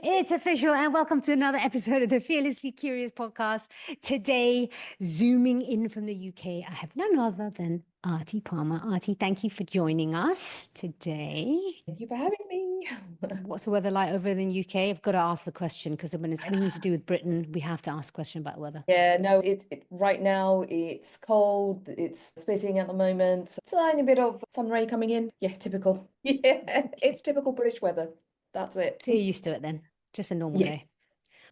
It's official, and welcome to another episode of the Fearlessly Curious podcast. Today, zooming in from the UK, I have none other than Aarti Parmar. Aarti, thank you for joining us today. Thank you for having me. What's the weather like over in the UK? I've got to ask the question because when it's anything to do with Britain, we have to ask a question about weather. Yeah, no, right now it's cold, it's spitting at the moment. Tiny bit of sun ray coming in. Yeah, typical. Yeah, it's typical British weather. That's it. So you're used to it then, just a normal Yeah. day.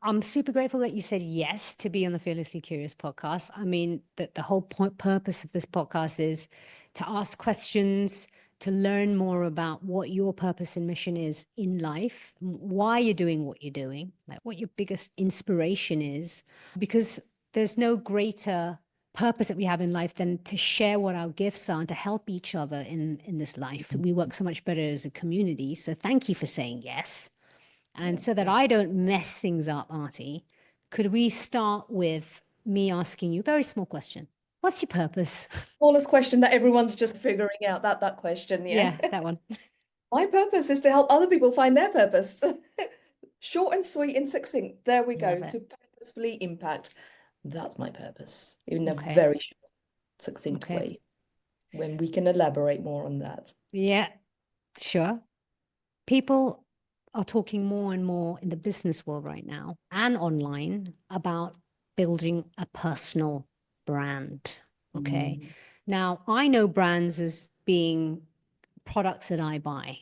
I'm super grateful that you said yes to be on the Fearlessly Curious podcast. I mean, the whole purpose of this podcast is to ask questions, to learn more about what your purpose and mission is in life, why you're doing what you're doing, like what your biggest inspiration is, because there's no greater purpose that we have in life than to share what our gifts are and to help each other in this life. We work so much better as a community. So thank you for saying yes. And so that I don't mess things up, Aarti, could we start with me asking you a very small question? What's your purpose? Smallest question that everyone's just figuring out, that question, yeah. Yeah, that one. My purpose is to help other people find their purpose. Short and sweet and succinct. There we go. Love it. To purposefully impact. That's my purpose in a Okay. very short, succinct Okay. way. When we can elaborate more on that. Yeah, sure. People are talking more and more in the business world right now and online about building a personal brand. Okay. Now, I know brands as being products that I buy.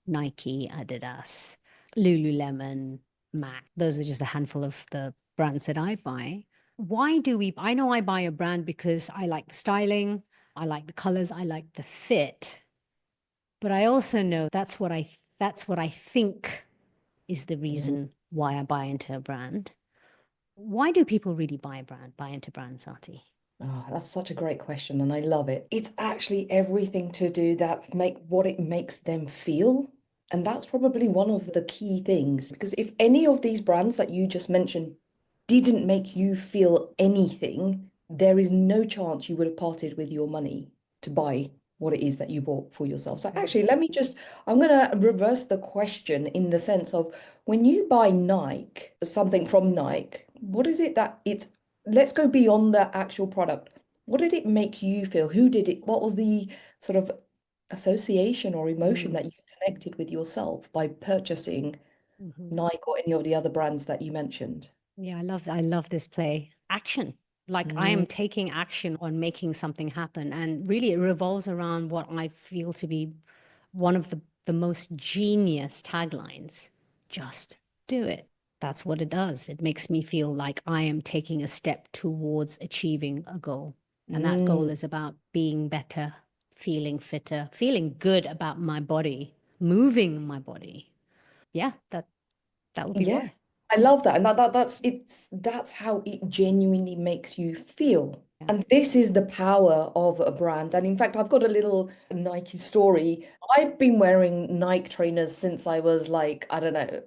Nike, Adidas, Lululemon, Mac. Those are just a handful of the brands that I buy. Why do we? I know I buy a brand because I like the styling, I like the colors, I like the fit. But I also know that's what I think is the reason why I buy into a brand. Why do people really buy into brands, Aarti? Oh, that's such a great question, and I love it. It's actually everything to do that make what it makes them feel. And that's probably one of the key things. Because if any of these brands that you just mentioned didn't make you feel anything, there is no chance you would have parted with your money to buy what it is that you bought for yourself. So actually, I'm going to reverse the question in the sense of when you buy Nike, something from Nike, what is it that let's go beyond the actual product. What did it make you feel? What was the sort of association or emotion that you connected with yourself by purchasing Nike or any of the other brands that you mentioned? Yeah, I love this play. Action. Like I am taking action on making something happen. And really it revolves around what I feel to be one of the most genius taglines. Just do it. That's what it does. It makes me feel like I am taking a step towards achieving a goal. And that goal is about being better, feeling fitter, feeling good about my body, moving my body. Yeah, that would be Yeah, why. I love that. And that's how it genuinely makes you feel. Yeah. And this is the power of a brand. And in fact, I've got a little Nike story. I've been wearing Nike trainers since I was like, I don't know,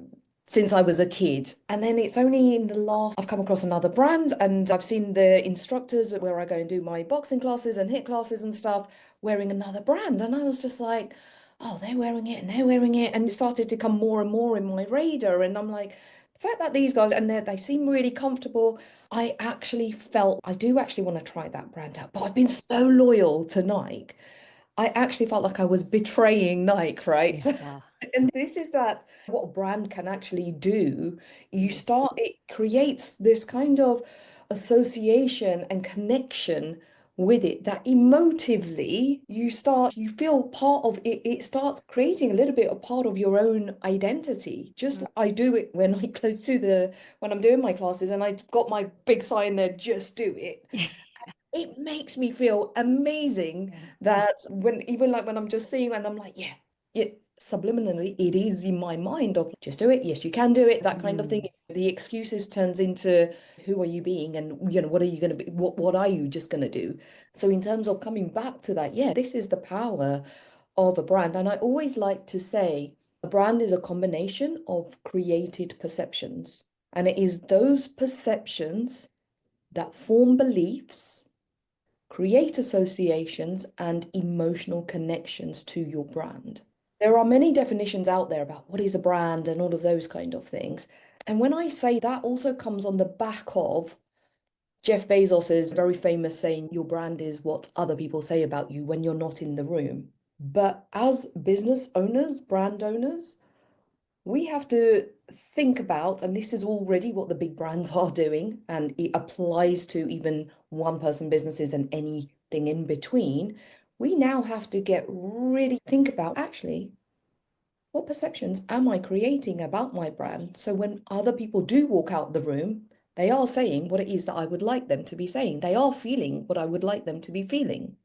since I was a kid. And then it's only in the last, I've come across another brand and I've seen the instructors where I go and do my boxing classes and HIIT classes and stuff wearing another brand. And I was just like, oh, they're wearing it and they're wearing it. And it started to come more and more in my radar. And I'm like, the fact that these guys, and they seem really comfortable, I actually felt, I do actually want to try that brand out. But I've been so loyal to Nike. I actually felt like I was betraying Nike, right? Yeah. So, Wow. and this is that what a brand can actually do. It creates this kind of association and connection with it that emotively you feel part of it. It starts creating a little bit of part of your own identity. Just I do it when I close to when I'm doing my classes and I've got my big sign there, just do it. It makes me feel amazing that when I'm just seeing and I'm like, yeah, subliminally it is in my mind of just do it. Yes, you can do it, that kind of thing. The excuses turns into who are you being and what are you going to be? What are you just going to do? So in terms of coming back to that, yeah, this is the power of a brand. And I always like to say a brand is a combination of created perceptions. And it is those perceptions that form beliefs, create associations and emotional connections to your brand. There are many definitions out there about what is a brand and all of those kind of things. And when I say that also comes on the back of Jeff Bezos's very famous saying, your brand is what other people say about you when you're not in the room. But as business owners, brand owners, we have to think about, and this is already what the big brands are doing, and it applies to even one person businesses and anything in between. We now have to get really think about actually what perceptions am I creating about my brand? So when other people do walk out the room, they are saying what it is that I would like them to be saying. They are feeling what I would like them to be feeling.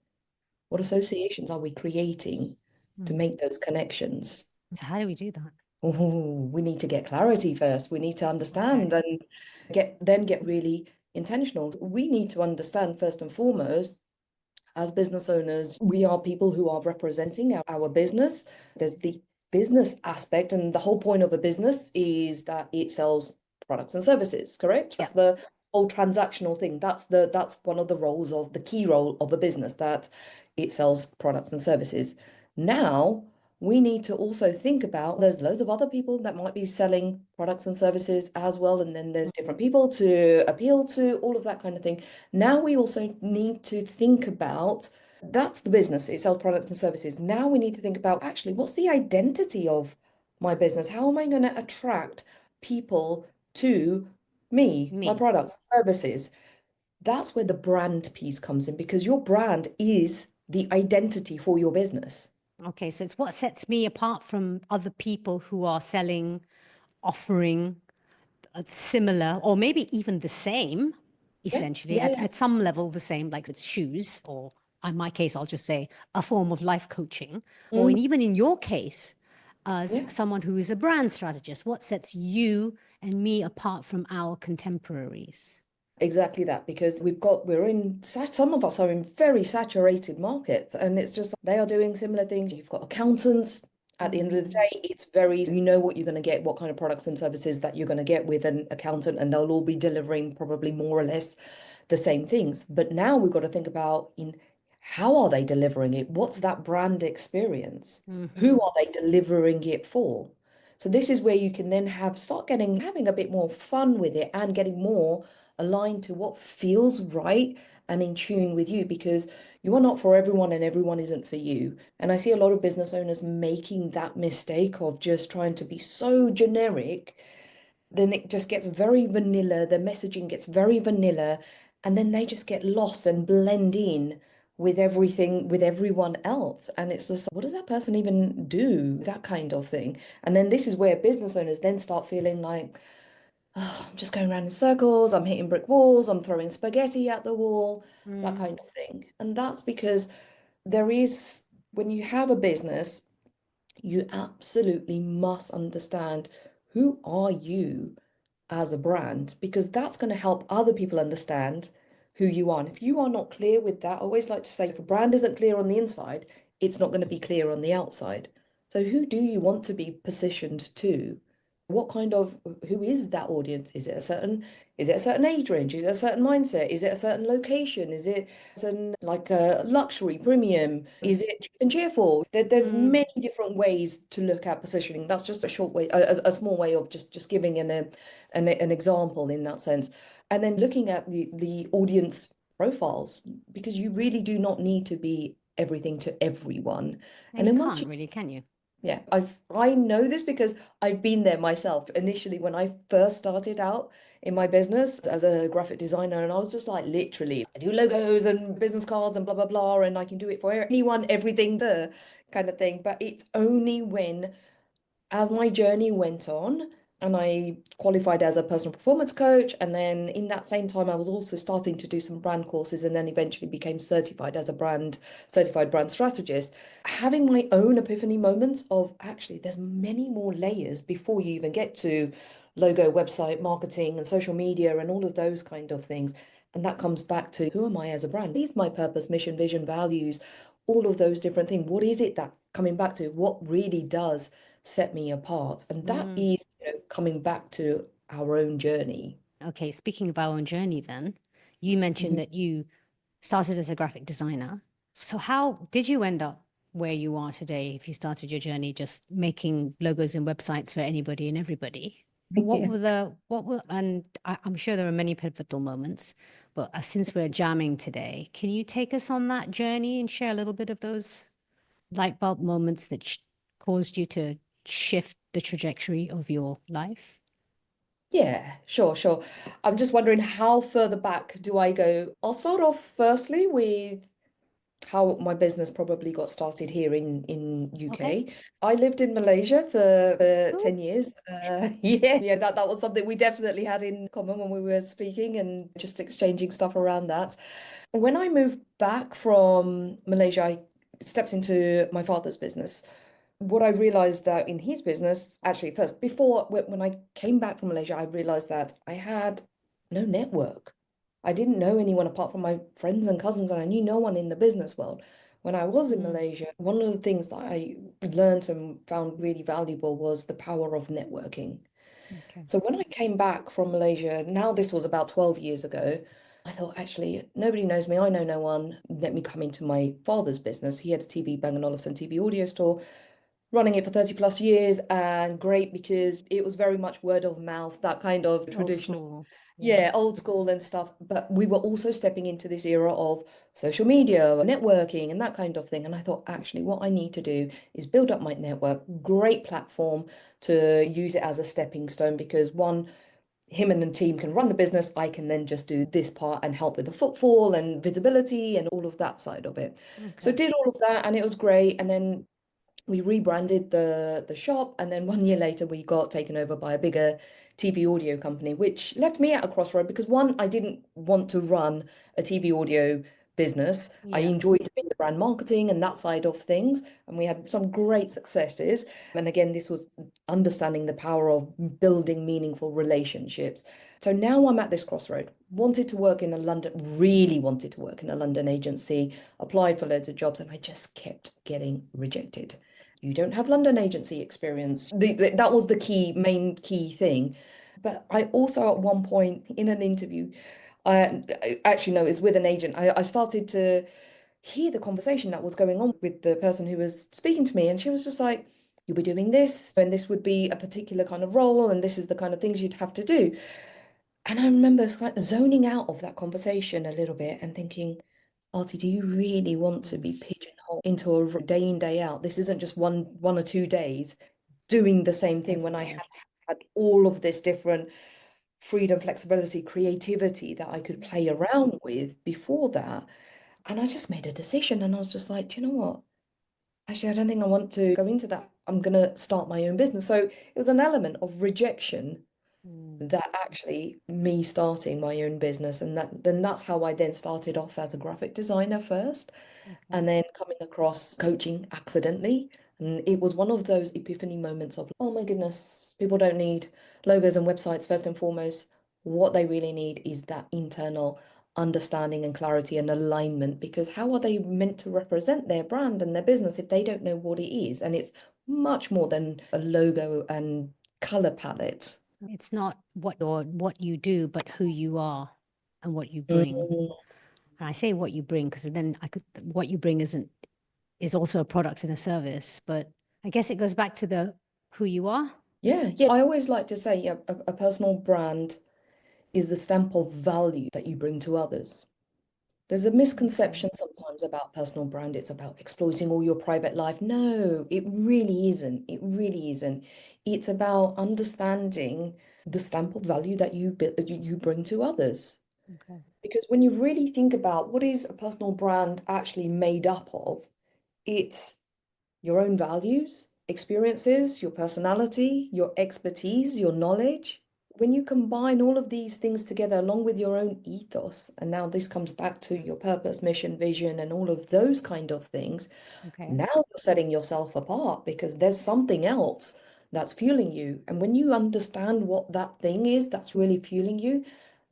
What associations are we creating to Mm. make those connections? So how do we do that? Oh, we need to get clarity first. We need to Okay. understand and get really intentional. We need to understand first and foremost, as business owners, we are people who are representing our business. There's the business aspect, and the whole point of a business is that it sells products and services, correct? Yeah. That's the whole transactional thing. That's one of the roles of the key role of a business, that it sells products and services. Now, we need to also think about there's loads of other people that might be selling products and services as well, and then there's different people to appeal to, all of that kind of thing. Now we also need to think about that's the business, it sells products and services. Now we need to think about actually what's the identity of my business? How am I going to attract people to me, my Me. products, services? That's where the brand piece comes in because your brand is the identity for your business. Okay, so it's what sets me apart from other people who are selling, offering similar, or maybe even the same, Yeah, essentially, yeah, at some level, the same, like it's shoes, or in my case, I'll just say a form of life coaching, or yeah. even in your case, as Yeah. someone who is a brand strategist, what sets you and me apart from our contemporaries? Exactly that, because we're in some of us are in very saturated markets, and it's just they are doing similar things. You've got accountants. At the end of the Mm, day, it's very, you know what you're going to get, what kind of products and services that you're going to get with an accountant, and they'll all be delivering probably more or less the same things. But now we've got to think about in how are they delivering it? What's that brand experience? Who mhm, are they delivering it for? So this is where you can then start getting having a bit more fun with it and getting more aligned to what feels right and in tune with you, because you are not for everyone and everyone isn't for you. And I see a lot of business owners making that mistake of just trying to be so generic, then it just gets very vanilla, the messaging gets very vanilla, and then they just get lost and blend in with everything, with everyone else. And it's just, what does that person even do? That kind of thing. And then this is where business owners then start feeling like, oh, I'm just going around in circles, I'm hitting brick walls, I'm throwing spaghetti at the wall, that mm, kind of thing. And that's because there is, when you have a business, you absolutely must understand who are you as a brand, because that's going to help other people understand who you are. And if you are not clear with that, I always like to say if a brand isn't clear on the inside, it's not going to be clear on the outside. So who do you want to be positioned to? What kind of who is that audience? Is it a certain age range? Is it a certain mindset? Is it a certain location? Is it certain like a luxury premium? Is it cheap and cheerful? There's mm. many different ways to look at positioning. That's just a short way, a small way of just giving an example in that sense. And then looking at the audience profiles, because you really do not need to be everything to everyone. No, And you then once you can't really, can you? yeah, I know this because I've been there myself. Initially, when I first started out in my business as a graphic designer, and I was just like, literally, I do logos and business cards and blah blah blah, and I can do it for anyone, everything, to kind of thing. But it's only when as my journey went on and I qualified as a personal performance coach, and then in that same time, I was also starting to do some brand courses and then eventually became certified as a certified brand strategist, having my own epiphany moments of actually there's many more layers before you even get to logo, website, marketing, and social media and all of those kind of things. And that comes back to who am I as a brand? Is my purpose, mission, vision, values, all of those different things. What is it that coming back to what really does set me apart? And that Mm. is, coming back to our own journey. Okay, speaking of our own journey, then, you mentioned Mhm. that you started as a graphic designer. So how did you end up where you are today if you started your journey just making logos and websites for anybody and everybody? Yeah. And I'm sure there are many pivotal moments, but since we're jamming today, can you take us on that journey and share a little bit of those light bulb moments that caused you to shift the trajectory of your life? Yeah, sure, sure. I'm just wondering how further back do I go? I'll start off firstly with how my business probably got started here in Okay. UK. I lived in Malaysia for Cool. 10 years. Yeah, that was something we definitely had in common when we were speaking and just exchanging stuff around that. When I moved back from Malaysia, I stepped into my father's business. What I realized that in his business, actually, first, before when I came back from Malaysia, I realized that I had no network. I didn't know anyone apart from my friends and cousins, and I knew no one in the business world. When I was in Mm, Malaysia, one of the things that I learned and found really valuable was the power of networking. okay. So when I came back from Malaysia, now this was about 12 years ago, I thought, actually, nobody knows me. I know no one. Let me come into my father's business. He had a TV, Bang& Olufsen TV audio store, running it for 30 plus years, and great because it was very much word of mouth, that kind of Old traditional, school. Yeah. yeah, old school and stuff. But we were also stepping into this era of social media, networking, and that kind of thing. And I thought, actually, what I need to do is build up my network, great platform to use it as a stepping stone because one, him and the team can run the business. I can then just do this part and help with the footfall and visibility and all of that side of it. So Okay. did all of that and it was great. And then we rebranded the shop, and then 1 year later we got taken over by a bigger TV audio company, which left me at a crossroad because one, I didn't want to run a TV audio business. I Yeah. enjoyed doing the brand marketing and that side of things, and we had some great successes. And again, this was understanding the power of building meaningful relationships. So now I'm at this crossroad. Wanted to work in a London, really wanted to work in a London agency, applied for loads of jobs, and I just kept getting rejected. You don't have London agency experience. That was the main key thing. But I also, at one point in an interview, actually, no, it was with an agent. I started to hear the conversation that was going on with the person who was speaking to me. And she was just like, you'll be doing this, and this would be a particular kind of role, and this is the kind of things you'd have to do. And I remember kind of zoning out of that conversation a little bit and thinking, Artie, do you really want to Mm, be pigeonholed into a day in, day out? This isn't just one or 2 days doing the same thing when every I day. had all of this different freedom, flexibility, creativity that I could play around with before that. And I just made a decision and I was just like, do you know what? Actually, I don't think I want to go into that. I'm going to start my own business. So it was an element of rejection Mm, that actually me starting my own business. And that's how I then started off as a graphic designer first okay. and then coming across coaching accidentally. And it was one of those epiphany moments of, oh my goodness, people don't need logos and websites first and foremost. What they really need is that internal understanding and clarity and alignment, because how are they meant to represent their brand and their business if they don't know what it is? And it's much more than a logo and color palette. It's not what you do, but who you are and what you bring. Mhm. And I say what you bring because then what you bring is also a product and a service, but I guess it goes back to the who you are. Yeah, yeah. I always like to say, yeah, a personal brand is the stamp of value that you bring to others. There's a Okay. misconception sometimes about personal brand. It's about exploiting all your private life. No, it really isn't. It really isn't. It's about understanding the stamp of value that you bring to others. Okay. Because when you really think about what is a personal brand actually made up of, it's your own values, experiences, your personality, your expertise, your knowledge. When you combine all of these things together along with your own ethos, and now this comes back to your purpose, mission, vision, and all of those kind of things, Okay. now you're setting yourself apart because there's something else that's fueling you. And when you understand what that thing is that's really fueling you,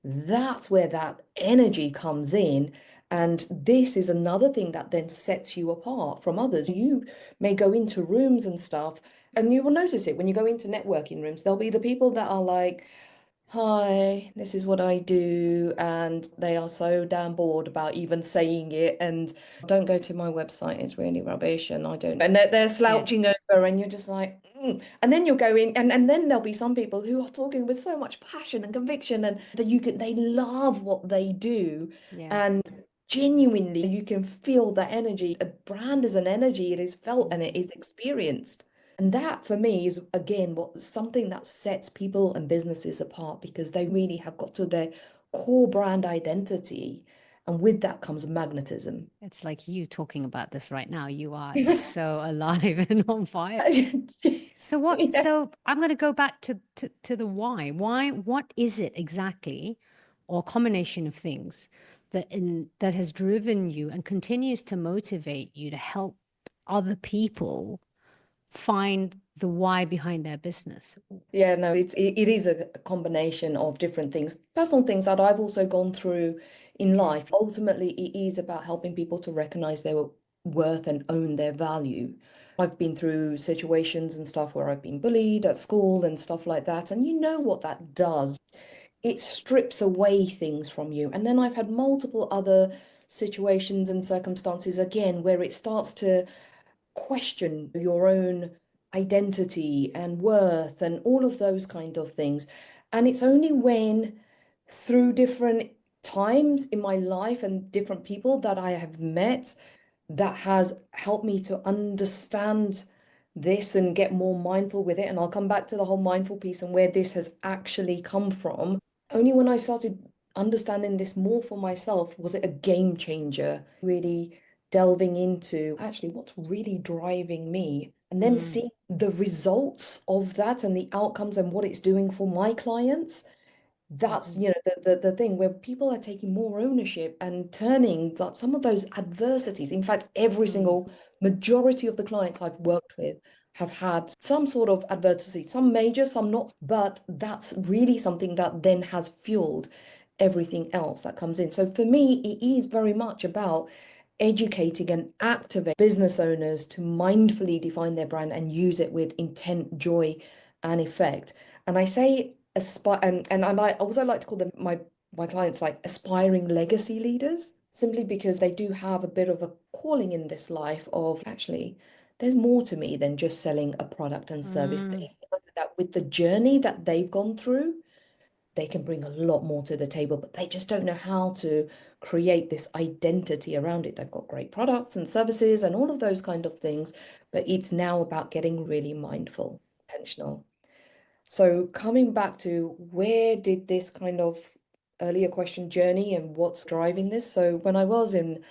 that's where that energy comes in. And this is another thing that then sets you apart from others. You may go into rooms and stuff, and you will notice it when you go into networking rooms. There'll be the people that are like, hi, this is what I do, and they are so damn bored about even saying it. And don't go to my website, it's really rubbish, and I don't. And they're Yeah. slouching over, and you're just like, mm. And then you'll go in, and then there'll be some people who are talking with so much passion and conviction, and that you can, they love what they do, Yeah. and genuinely you can feel the energy. A brand is an energy, it is felt and it Mm. is experienced. And that for me is again what something that sets people and businesses apart because they really have got to their core brand identity. And with that comes magnetism. It's like you talking about this right now. You are so alive and on fire. So what? Yeah. So I'm going to go back to the why. Why? What is it exactly, or combination of things that has driven you and continues to motivate you to help other people find the why behind their business? Yeah, no, it is a combination of different things, personal things that I've also gone through in Okay. life. Ultimately, it is about helping people to recognize their worth and own their value. I've been through situations and stuff where I've been bullied at school and stuff like that, and you know what that does. It strips away things from you. And then I've had multiple other situations and circumstances again where it starts to question your own identity and worth and all of those kind of things. And it's only when through different times in my life and different people that I have met that has helped me to understand this and get more mindful with it. And I'll come back to the whole mindful piece and where this has actually come from. Only when I started understanding this more for myself was it a game changer, really delving into actually what's really driving me and then Mm, see the results of that and the outcomes and what it's doing for my clients. That's, mhm, you know, the thing where people are taking more ownership and turning some of those adversities. In fact, every mm, single majority of the clients I've worked with have had some sort of adversity, some major, some not, but that's really something that then has fueled everything else that comes in. So for me, it is very much about educating and activate business owners to mindfully define their brand and use it with intent, joy, and effect. And I say aspire and I also like to call them my clients like aspiring legacy leaders, simply because they do have a bit of a calling in this life of actually there's more to me than just selling a product and service. mm, They know that with the journey that they've gone through, they can bring a lot more to the table, but they just don't know how to create this identity around it. They've got great products and services and all of those kind of things, but it's now about getting really mindful, intentional. So coming back to where did this kind of earlier question journey and what's driving this? So when I was in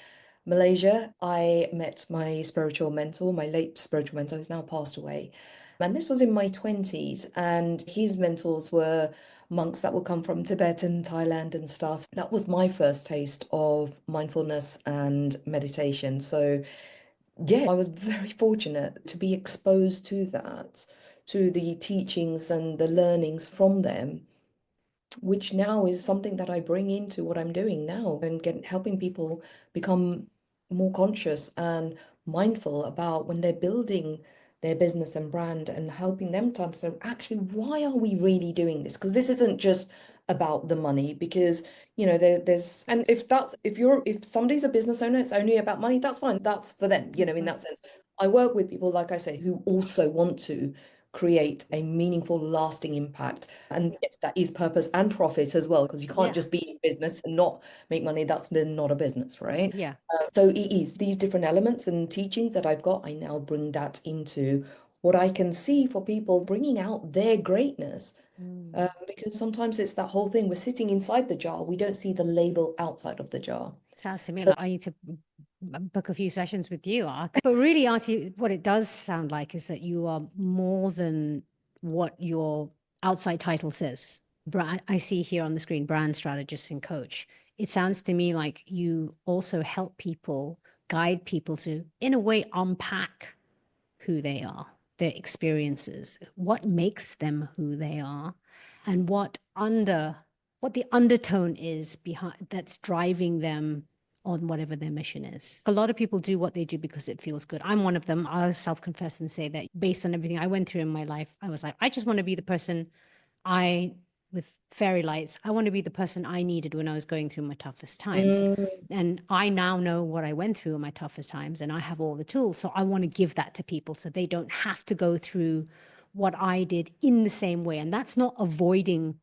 Malaysia, I met my spiritual mentor, my late spiritual mentor who's now passed away. And this was in my 20s, and his mentors were monks that would come from Tibet and Thailand and stuff. That was my first taste of mindfulness and meditation. So yeah, I was very fortunate to be exposed to that, to the teachings and the learnings from them, which now is something that I bring into what I'm doing now and helping people become more conscious and mindful about when they're building their business and brand and helping them to understand actually why are we really doing this? Because this isn't just about the money because there's and if somebody's a business owner, it's only about money, that's fine. That's for them, in mhm. that sense. I work with people, like I say, who also want to create a meaningful, lasting impact. And yes, that is purpose and profit as well, because you can't Yeah. just be in business and not make money. That's then not a business, right? Yeah. So it is these different elements and teachings that I've got. I now bring that into what I can see for people bringing out their greatness. Mm. Because sometimes it's that whole thing. We're sitting inside the jar. We don't see the label outside of the jar. Sounds to me So like I need to book a few sessions with you, Ark. But really, Artie, what it does sound like is that you are more than what your outside title says. Brand, I see here on the screen, brand strategist and coach. It sounds to me like you also help people, guide people to, in a way, unpack who they are, their experiences, what makes them who they are, and what the undertone is behind that's driving them on whatever their mission is. A lot of people do what they do because it feels good. I'm one of them. I'll self-confess and say that based on everything I went through in my life, I was like, I just want to be the person I with fairy lights. I want to be the person I needed when I was going through my toughest times. Mm, And I now know what I went through in my toughest times, and I have all the tools. So I want to give that to people so they don't have to go through what I did in the same way. And that's not avoiding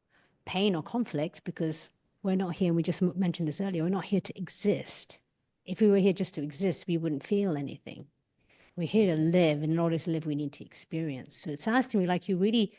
pain or conflict, because we're not here, and we just mentioned this earlier, we're not here to exist. If we were here just to exist, we wouldn't feel anything. We're here to live, and in order to live, we need to experience. So it sounds to me like you really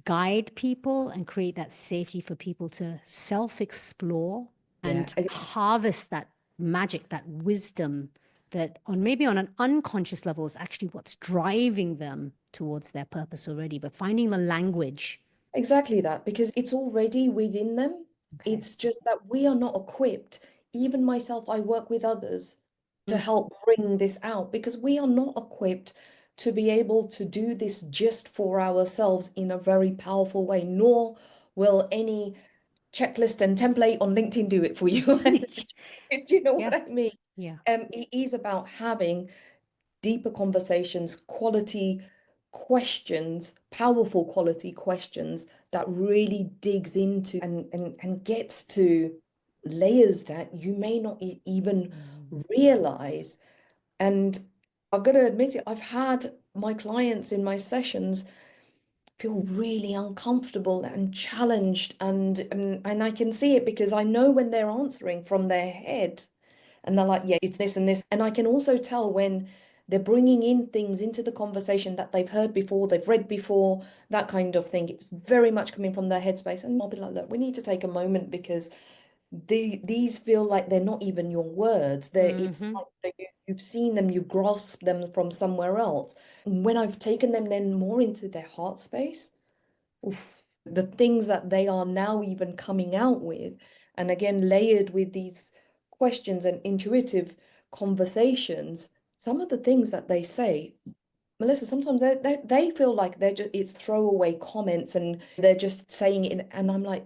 guide people and create that safety for people to self-explore yeah, and harvest that magic, that wisdom that on maybe on an unconscious level is actually what's driving them towards their purpose already, but finding the language. exactly that, because it's already within them. Okay. It's just that we are not equipped. Even myself, I work with others to Mm, help bring this out because we are not equipped to be able to do this just for ourselves in a very powerful way, nor will any checklist and template on LinkedIn do it for you. Do you know what yeah, I mean? yeah. It is about having deeper conversations, quality questions, powerful quality questions that really digs into and gets to layers that you may not even Mm. realize. And I've got to admit it, I've had my clients in my sessions feel really uncomfortable and challenged and I can see it because I know when they're answering from their head and they're like, yeah, it's this and this. And I can also tell when they're bringing in things into the conversation that they've heard before, they've read before, that kind of thing. It's very much coming from their headspace. And I'll be like, look, we need to take a moment because these feel like they're not even your words. It's Mm-hmm. like you've seen them, you grasp them from somewhere else. When I've taken them then more into their heart space, oof, the things that they are now even coming out with, and again, layered with these questions and intuitive conversations, some of the things that they say, Melissa, sometimes they feel like they're just, it's throwaway comments and they're just saying it, and I'm like,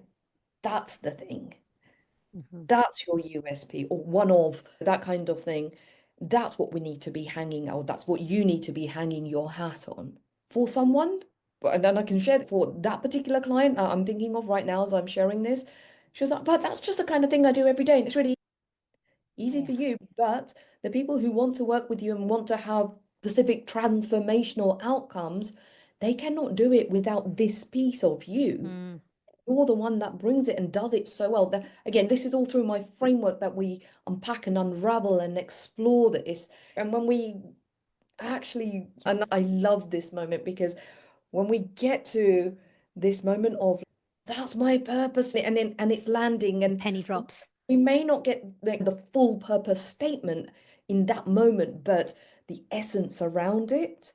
that's the thing. Mm-hmm. That's your USP or one of that kind of thing. That's what we need to be hanging out. That's what you need to be hanging your hat on for someone. But and then I can share for that particular client I'm thinking of right now as I'm sharing this. She was like, but that's just the kind of thing I do every day. And it's really easy Yeah. for you. But the people who want to work with you and want to have specific transformational outcomes, they cannot do it without this piece of you. Mm. You're the one that brings it and does it so well. Again, this is all through my framework that we unpack and unravel and explore this. And when we actually, and I love this moment because when we get to this moment of that's my purpose, and it's landing, The and penny drops. we may not get the full purpose statement in that moment, but the essence around it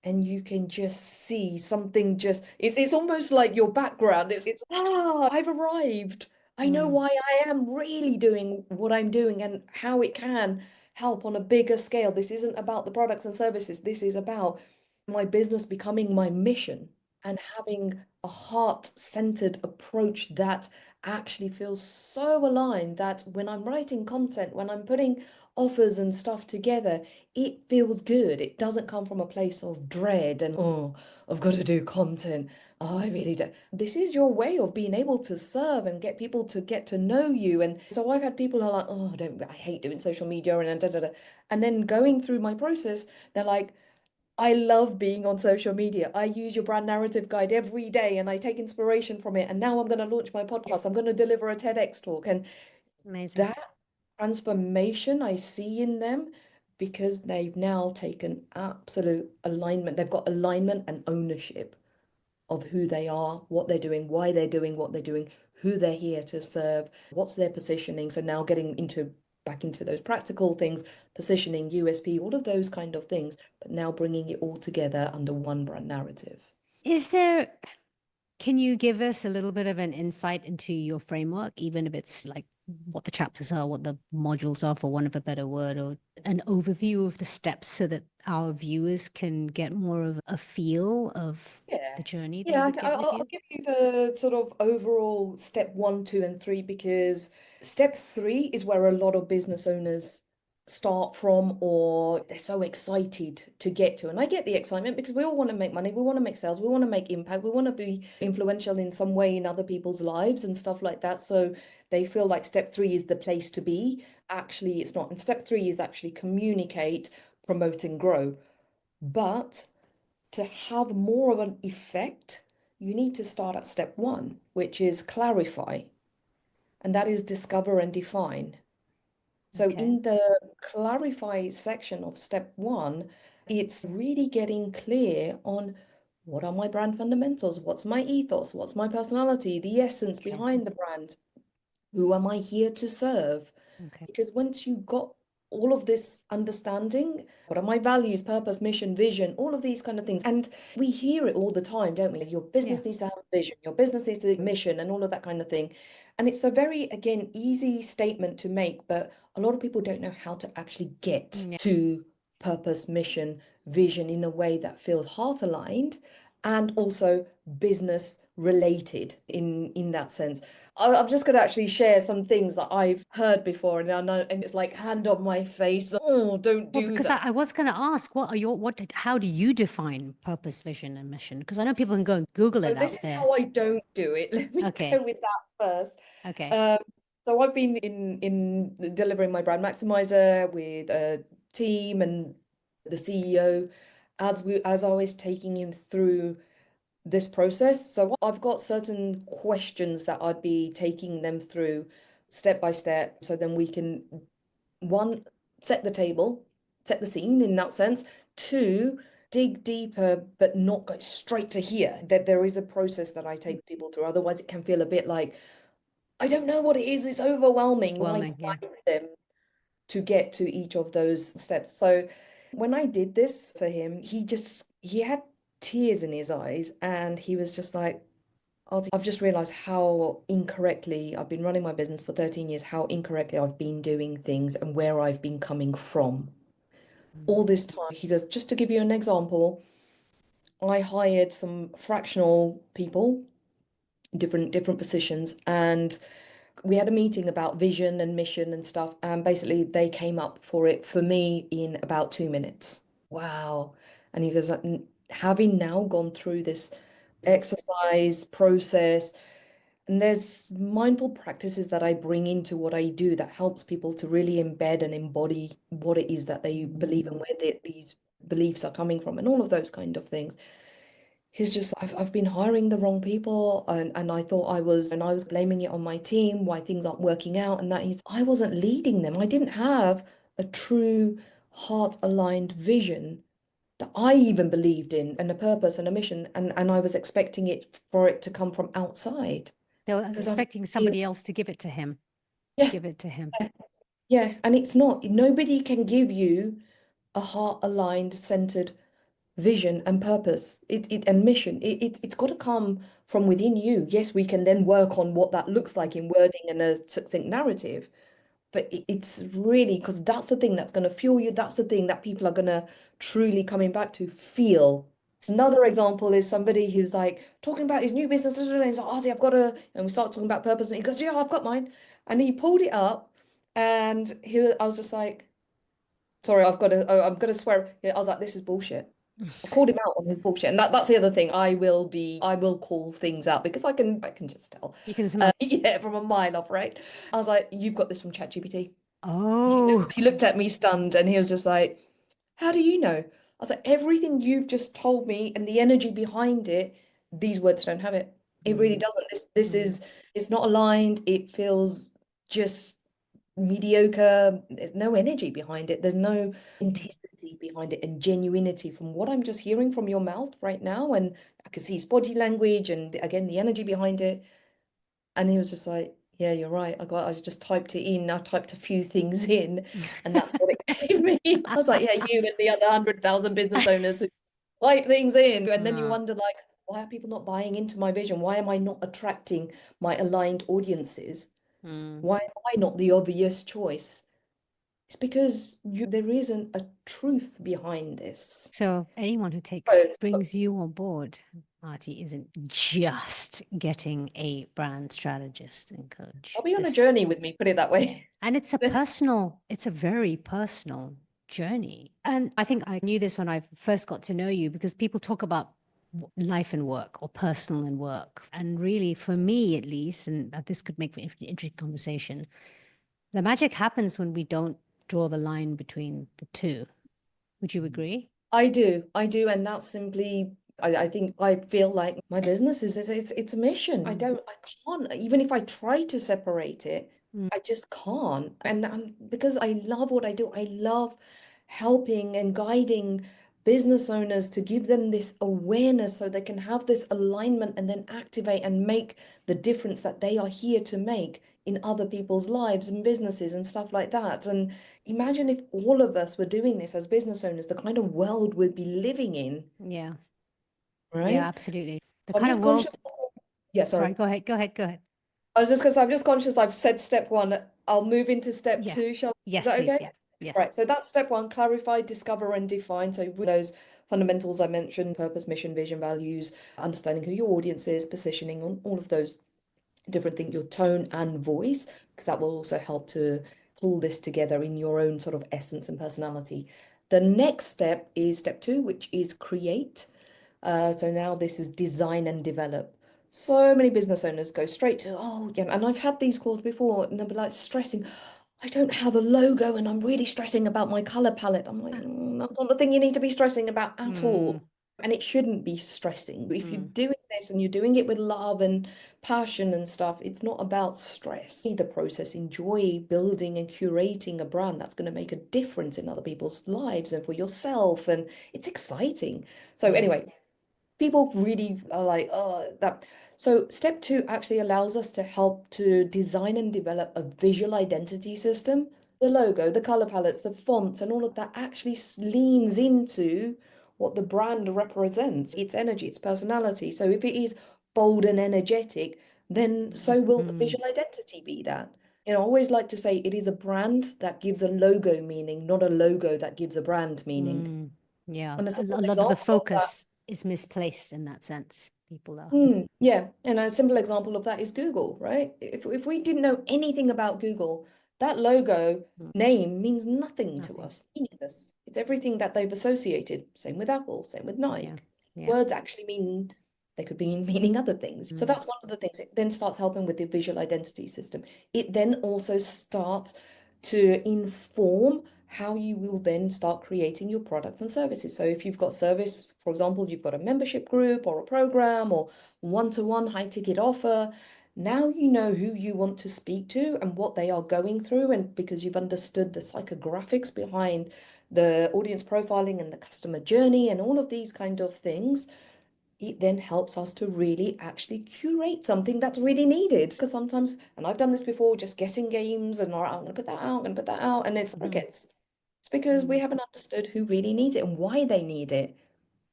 and you can just see something just it's almost like your background it's I've arrived. I know Mm. why I am really doing what I'm doing and how it can help on a bigger scale. This isn't about the products and services. This is about my business becoming my mission and having a heart-centered approach that actually feels so aligned that when I'm writing content, when I'm putting offers and stuff together, it feels good. It doesn't come from a place of dread and, oh, I've got to do content. Oh, I really do. This is your way of being able to serve and get people to get to know you. And so I've had people who are like, oh, I hate doing social media and da da da. And then going through my process, they're like, I love being on social media. I use your brand narrative guide every day and I take inspiration from it. And now I'm going to launch my podcast. I'm going to deliver a TEDx talk. And Amazing. that transformation I see in them because they've now taken absolute alignment. They've got alignment and ownership of who they are, what they're doing, why they're doing what they're doing, who they're here to serve, what's their positioning. So now getting into back into those practical things, positioning, USP, all of those kind of things, but now bringing it all together under one brand narrative. Is there, can you give us a little bit of an insight into your framework, even if it's like what the chapters are, what the modules are, for want of a better word, or an overview of the steps so that our viewers can get more of a feel of Yeah. the journey they Yeah, would get with I'll you? give you the sort of overall step one, two, and three because step three is where a lot of business owners start from, or they're so excited to get to. And I get the excitement because we all want to make money, we want to make sales, we want to make impact, we want to be influential in some way in other people's lives and stuff like that. So they feel like step three is the place to be. Actually, it's not. And step three is actually communicate, promote, and grow. But to have more of an effect, you need to start at step one, which is clarify, and that is discover and define. So Okay. in the clarify section of step one, it's really getting clear on what are my brand fundamentals, what's my ethos, what's my personality, the essence Okay. behind the brand, who am I here to serve? Okay. Because once you got all of this understanding, what are my values, purpose, mission, vision, all of these kind of things. And we hear it all the time, don't we? Your Yeah. business needs to have a vision, your business needs a mission, and all of that kind of thing. And it's a very, again, easy statement to make, but a lot of people don't know how to actually get Yeah. to purpose, mission, vision in a way that feels heart aligned and also business related in that sense. I'm just going to actually share some things that I've heard before, and I know, and it's like hand on my face. Oh, don't Well, do because that. I was going to ask, how do you define purpose, vision, and mission? Because I know people can go and Google So it this out is there. how I don't do it. Let me Okay. go with that first. Okay. Um, so I've been in delivering my brand maximizer with a team and the CEO as I was taking him through this process. So I've got certain questions that I'd be taking them through step by step. So then we can, one, set the table, set the scene in that sense. Two, dig deeper, but not go straight to here. That there is a process that I take people through. Otherwise, it can feel a bit like, I don't know what it is. It's overwhelming. So I Whelming. Yeah. guide them to get to each of those steps. So when I did this for him, he had tears in his eyes and he was just like, "Aarti, I've just realized how incorrectly I've been running my business for 13 years, how incorrectly I've been doing things and where I've been coming from all Mm. this time." He goes, just to give you an example, I hired some fractional people, different positions, and we had a meeting about vision and mission and stuff, and basically they came up for it for me in about 2 minutes. Wow. And he goes, having now gone through this exercise process, and there's mindful practices that I bring into what I do that helps people to really embed and embody what it is that they believe and where these beliefs are coming from and all of those kind of things. He's just, I've been hiring the wrong people, and I thought I was blaming it on my team, why things aren't working out, and that I wasn't leading them. I didn't have a true heart-aligned vision that I even believed in, and a purpose and a mission, and I was expecting it for it to come from outside. They were Because I've expecting somebody else to give it to him. Yeah, Give it to him. yeah, and it's not. Nobody can give you a heart-aligned, centered vision and purpose and mission. It's got to come from within you. Yes, we can then work on what that looks like in wording and a succinct narrative, but it's really because that's the thing that's going to fuel you. That's the thing that people are going to truly coming back to feel. Another example is somebody who's like talking about his new business, and he's like, "Ozzy, I've got to," and we start talking about purpose, and he goes, "Yeah, I've got mine," and he pulled it up, and I was just like, "Sorry, I'm gonna swear." I was like, "This is bullshit." I called him out on his bullshit, and that's the other thing. I will call things out because I can just tell. You can smell. Yeah, from a mile off, right? I was like, "You've got this from ChatGPT." Oh. He looked at me stunned, and he was just like, "How do you know?" I was like, "Everything you've just told me and the energy behind it, these words don't have it. It really Mm. doesn't. This Mm. is it's not aligned. It feels just mediocre. There's no energy behind it. There's no intensity behind it and genuinity from what I'm just hearing from your mouth right now. And I could see his body language and again the energy behind it." And he was just like, "Yeah, you're right. I just typed it in. I typed a few things in, and that's what it gave me." I was like, "Yeah, you and the other 100,000 business owners who type things in." And then you Ah. wonder, like, why are people not buying into my vision? Why am I not attracting my aligned audiences? Mm. Why am I not the obvious choice? It's because there isn't a truth behind this. So anyone who So, brings you on board, Artie isn't just getting a brand strategist and I'll coach. be on a This, journey with me, put it that way. and it's a very personal journey. And I think I knew this when I first got to know you because people talk about life and work or personal and work. And really, for me at least, and this could make for an interesting conversation, the magic happens when we don't draw the line between the two. Would you agree? I do, and that's simply. I think I feel like my business is it's a mission. I can't even if I try to separate it, Mm. I just can't. And because I love what I do, I love helping and guiding business owners to give them this awareness so they can have this alignment and then activate and make the difference that they are here to make in other people's lives and businesses and stuff like that. And imagine if all of us were doing this as business owners, the kind of world we'd be living in, Yeah. Yeah, right? absolutely. The So I'm kind of just conscious. world, Yeah, sorry, sorry. go ahead, go ahead, go ahead. I was just because I'm just conscious I've said step one. I'll move into step Yeah. two. Is Yes, that please. okay? Yeah. Yes. Right. So that's step one, clarify, discover, and define. So those fundamentals I mentioned, purpose, mission, vision, values, understanding who your audience is, positioning on all of those different things, your tone and voice, because that will also help to pull this together in your own sort of essence and personality. The next step is step two, which is create. So now this is design and develop. So many business owners go straight to, oh, yeah, and I've had these calls before, and they'll be like stressing, I don't have a logo and I'm really stressing about my color palette. I'm like, Ah. That's not the thing you need to be stressing about at all. Mm, And it shouldn't be stressing. If you're mm, doing this and you're doing it with love and passion and stuff, it's not about stress. The process, enjoy building and curating a brand that's going to make a difference in other people's lives and for yourself. And it's exciting. So, yeah. anyway, people really are like, oh, that. So step two actually allows us to help to design and develop a visual identity system. The logo, the color palettes, the fonts, and all of that actually leans into what the brand represents, its energy, its personality. So if it is bold and energetic, then so will the Mm, visual identity be that. I always like to say it is a brand that gives a logo meaning, not a logo that gives a brand meaning. mm, yeah. And a A simple lot of the example of that. focus is misplaced in that sense. People are. Yeah, and a simple example of that is Google, right? If we didn't know anything about Google, that logo Mm, name means nothing to nothing. us, meaningless. It's everything that they've associated. Same with Apple, same with Yeah. Nike. Yeah. Words actually mean they could be meaning other things. So Mm, that's one of the things. It then starts helping with the visual identity system. It then also starts to inform how you will then start creating your products and services. So if you've got service, for example, you've got a membership group or a program or one-to-one high ticket offer. Now you know who you want to speak to and what they are going through, and because you've understood the psychographics behind the audience profiling and the customer journey and all of these kind of things, it then helps us to really actually curate something that's really needed. Because sometimes, and I've done this before, just guessing games and all right, I'm going to put that out, I'm going to put that out, and it's mhm, crickets. It's because we mm, haven't understood who really needs it and why they need it.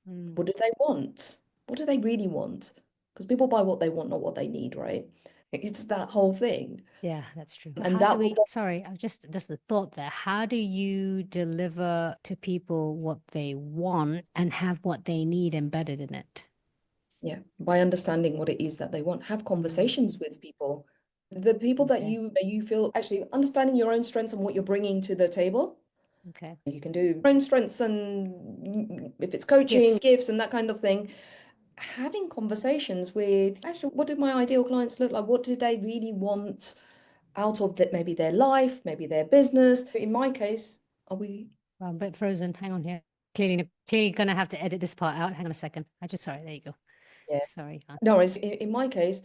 mm. What do they want? What do they really want? Because people buy what they want, not what they need, right? It's that whole thing. Yeah, that's true. So And how do that will, we, sorry, I was just a thought there. How do you deliver to people what they want and have what they need embedded in it? yeah, by understanding what it is that they want, have Mm, conversations with people. The people okay. that you feel actually understanding your own strengths and what you're bringing to the table. Okay. You can do your own strengths and if it's coaching, Gifts. gifts and that kind of thing. Having conversations with actually what do my ideal clients look like? What do they really want out of that, maybe their life, maybe their business. In my case, are we? Well, I'm a bit frozen. Hang on here. Clearly gonna have to edit this part out. Hang on a second. Sorry, there you go. Yeah. Sorry. No, in my case,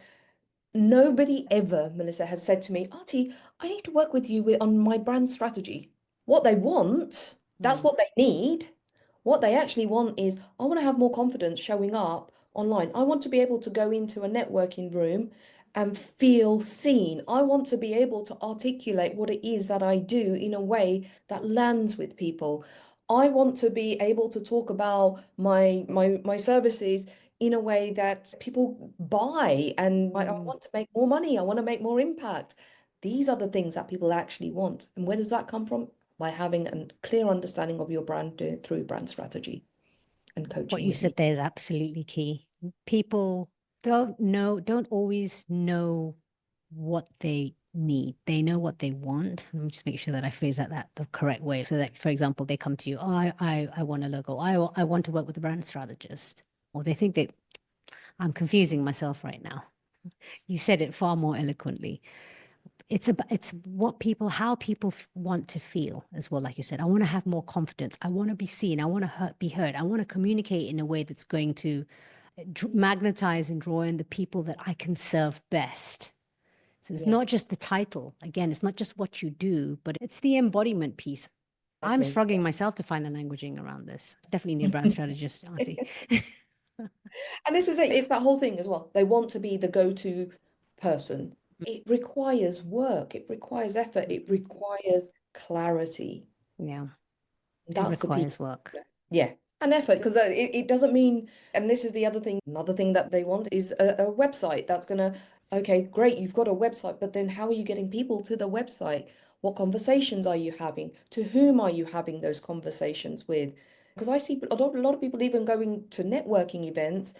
nobody ever, Melissa, has said to me, Artie, I need to work with you on my brand strategy. What they want, that's Mm, what they need. What they actually want is, I want to have more confidence showing up online. I want to be able to go into a networking room and feel seen. I want to be able to articulate what it is that I do in a way that lands with people. I want to be able to talk about my services in a way that people buy, and I mm. want to make more money. I want to make more impact. These are the things that people actually want. And where does that come from? By having a clear understanding of your brand through brand strategy and What coaching you with me. said there is absolutely key. People don't always know what they need. They know what they want. Let me just make sure that I phrase that the correct way. So that, for example, they come to you, oh, I want a logo. I want to work with a brand strategist. Or they think that I'm confusing myself right now. You said it far more eloquently. It's what people, how people want to feel as well. Like you said, I want to have more confidence. I want to be seen. I want to be heard. I want to communicate in a way that's going to magnetize and draw in the people that I can serve best. So it's Yeah, not just the title. Again, it's not just what you do, but it's the embodiment piece. I'm exactly. struggling myself to find the languaging around this. Definitely need a brand strategist, Aarti. And this is it. It's that whole thing as well. They want to be the go-to person. It requires work. It requires effort. It requires clarity. Yeah, it That's the requires piece. work. Yeah. And effort, because it doesn't mean, and this is the other thing, another thing that they want is a website that's going to, okay, great, you've got a website, but then how are you getting people to the website? What conversations are you having? To whom are you having those conversations with? Because I see a lot of people even going to networking events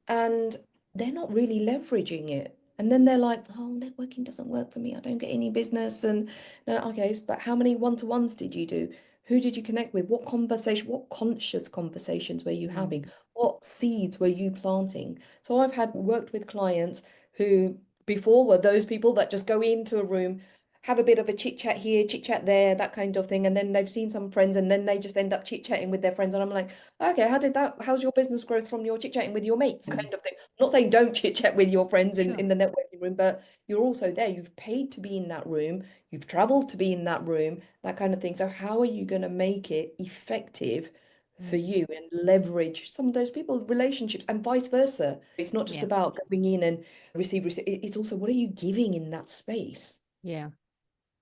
and they're not really leveraging it. And then they're like, oh, networking doesn't work for me. I don't get any business. And no, okay, but how many one-to-ones did you do? Who did you connect with? What conversation, what conscious conversations were you Mm, having? What seeds were you planting? So I've had worked with clients who before were those people that just go into a room, have a bit of a chit chat here, chit chat there, that kind of thing. And then they've seen some friends and then they just end up chit chatting with their friends. And I'm like, okay, how's your business growth from your chit chatting with your mates mm. kind of thing? I'm not saying don't chit chat with your friends in, Sure. in the networking room, but you're also there. You've paid to be in that room. You've traveled to be in that room, that kind of thing. So how are you going to make it effective for Mm. you and leverage some of those people, relationships, and vice versa? It's not just Yeah, about going in and receive. It's also what are you giving in that space? yeah.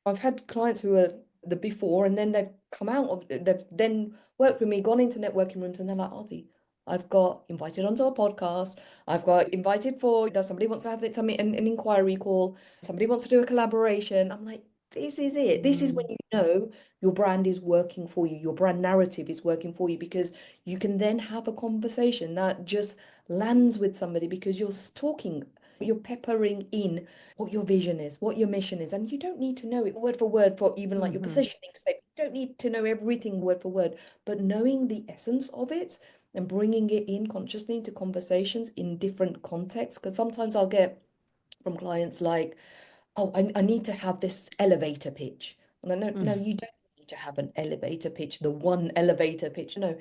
I've had clients who are the before and then they've come out of they've then worked with me, gone into networking rooms, and they're like, Auntie, I've got invited onto a podcast. I've got invited for does somebody wants to have it something an inquiry call, somebody wants to do a collaboration. I'm like, this is it. This is when Mm, you know your brand is working for you, your brand narrative is working for you because you can then have a conversation that just lands with somebody because you're talking, you're peppering in what your vision is, what your mission is. And you don't need to know it word for word for even like your hmm. positioning statement. You don't need to know everything word for word, but knowing the essence of it and bringing it in consciously into conversations in different contexts. Because sometimes I'll get from clients like, oh, I need to have this elevator pitch. And then, no, Mm, no, you don't need to have an elevator pitch, the one elevator pitch. No,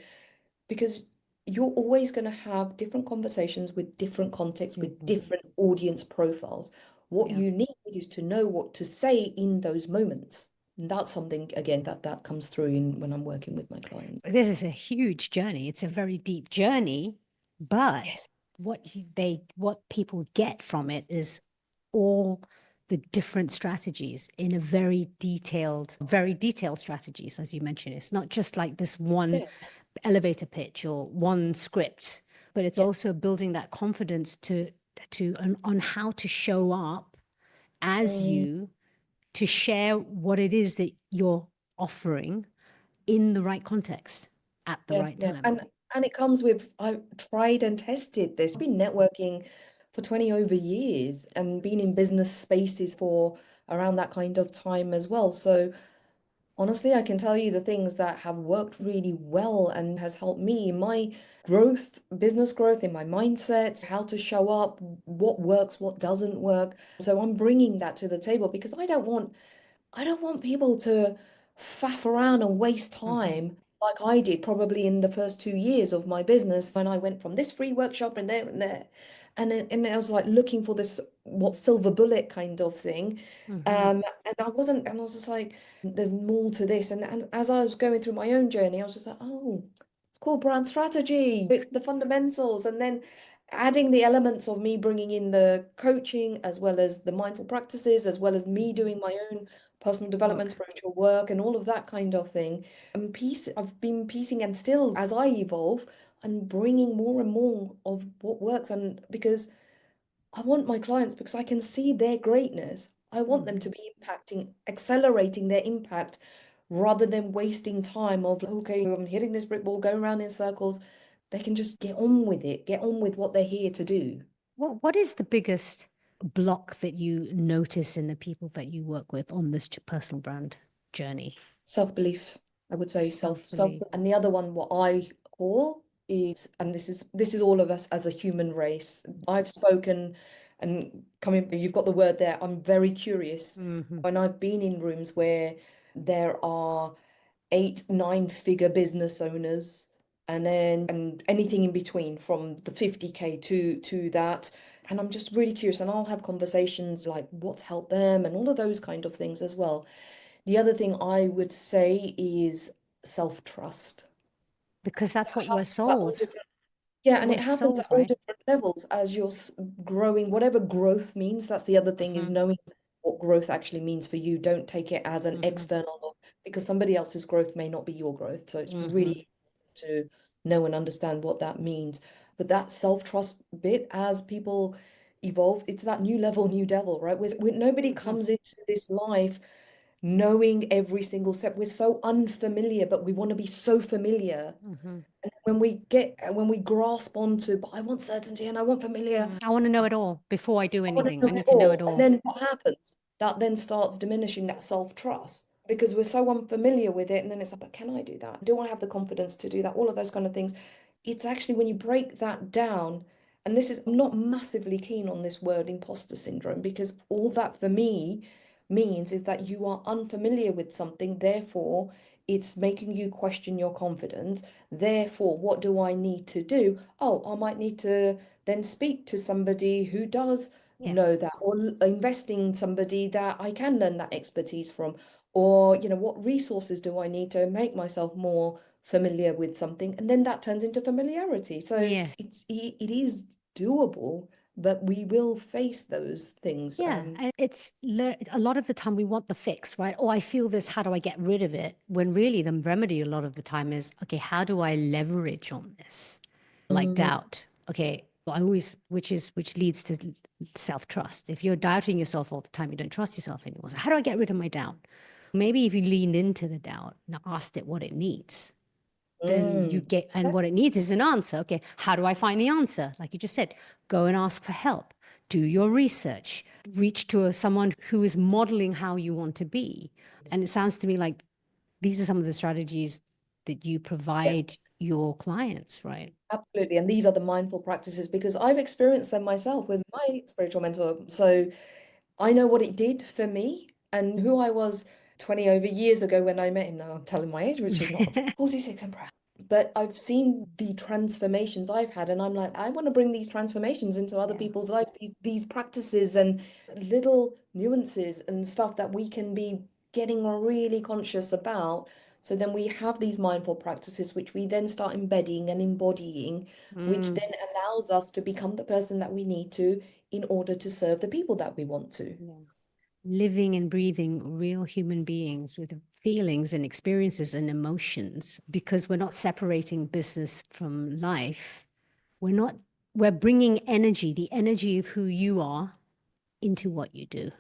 because you're always going to have different conversations with different contexts, with hmm. different audience profiles. What Yeah. you need is to know what to say in those moments. And that's something, again, that comes through in when I'm working with my clients. This is a huge journey. It's a very deep journey, but Yes. what people get from it is all the different strategies in a very detailed strategies, as you mentioned. It's not just like this one Yeah. elevator pitch or one script, but it's Yeah. also building that confidence on how to show up as Mm, you to share what it is that you're offering in the right context at the yeah. right Yeah. time. And it comes with I tried and tested this. I've been networking for 20 over years and been in business spaces for around that kind of time as well. So honestly, I can tell you the things that have worked really well and has helped me in my growth, business growth, in my mindset, how to show up, what works, what doesn't work. So I'm bringing that to the table because I don't want people to faff around and waste Mm-hmm. time like I did probably in the first 2 years of my business when I went from this free workshop and there and there. And I was like looking for this what silver bullet kind of thing. Mm-hmm. And I wasn't, and I was just like, there's more to this. And as I was going through my own journey, I was just like, oh, it's called brand strategy. It's the fundamentals. And then adding the elements of me bringing in the coaching as well as the mindful practices, as well as me Mm-hmm. doing my own personal development, Work. spiritual work, and all of that kind of thing. And I've been piecing and still as I evolve and bringing more and more of what works. And because I want my clients, because I can see their greatness, I want them Mm-hmm. to be impacting, accelerating their impact rather than wasting time of, okay, I'm hitting this brick wall, going around in circles. they can just get on with it, get on with what they're here to do. What is the biggest block that you notice in the people that you work with on this personal brand journey? Self-belief, I would say self. Self-belief. And the other one, what I call is, and this is all of us as a human race. I've spoken and coming, you've got the word there. I'm very curious. Mm-hmm. When I've been in rooms where there are 8, 9 figure business owners, and anything in between from the 50K to that. And I'm just really curious, and I'll have conversations like what's helped them and all of those kind of things as well. The other thing I would say is self-trust. Because that's what we're Happens at all sold. different, yeah, and We're it happens sold, at all right? different levels as you're growing, whatever growth means. That's the other thing, is Mm-hmm. knowing what growth actually means for you. Don't take it as an Mm-hmm. external, because somebody else's growth may not be your growth. So it's Mm-hmm. really to know and understand what that means. But that self-trust bit, as people evolve, it's that new level, new devil, right? Nobody Mm-hmm. comes into this life knowing every single step. We're so unfamiliar, but we want to be so familiar. Mm-hmm. And when we grasp onto, but I want certainty and I want familiar, I want to know it all before I do I want to anything. I know it need to know it all. And all. then what happens? That then starts diminishing that self-trust because we're so unfamiliar with it. And then it's like, but can I do that? Do I have the confidence to do that? All of those kind of things. It's actually when you break that down, and this is, I'm not massively keen on this word imposter syndrome, because all that for me means is that you are unfamiliar with something, therefore it's making you question your confidence. Therefore, what do I need to do? Oh, I might need to then speak to somebody who does Yeah. know that, or investing in somebody that I can learn that expertise from, or what resources do I need to make myself more familiar with something, and then that turns into familiarity. So Yes. it is doable, but we will face those things. Yeah, and it's a lot of the time we want the fix, right? Oh, I feel this. How do I get rid of it? When really the remedy a lot of the time is, okay, how do I leverage on this? Like Mm, doubt. Okay, I always, which leads to self-trust. If you're doubting yourself all the time, you don't trust yourself anymore. So how do I get rid of my doubt? Maybe if you leaned into the doubt and asked it what it needs, then you get, and what exactly. it needs is an answer. Okay, how do I find the answer? Like you just said, go and ask for help, do your research, reach to someone who is modeling how you want to be. And it sounds to me like these are some of the strategies that you Yeah, provide your clients, right? absolutely. And these are the mindful practices because I've experienced them myself with my spiritual mentor. So I know what it did for me and who I was 20 over years ago when I met him. Now I'm telling my age, which is not 46, I'm proud. But I've seen the transformations I've had, and I'm like, I want to bring these transformations into other Yeah. people's lives, these practices and little nuances and stuff that we can be getting really conscious about. So then we have these mindful practices, which we then start embedding and embodying, which Mm, then allows us to become the person that we need to in order to serve the people that we want to. yeah. Living and breathing real human beings with feelings and experiences and emotions, because we're not separating business from life. We're not, we're bringing energy, the energy of who you are, into what you do,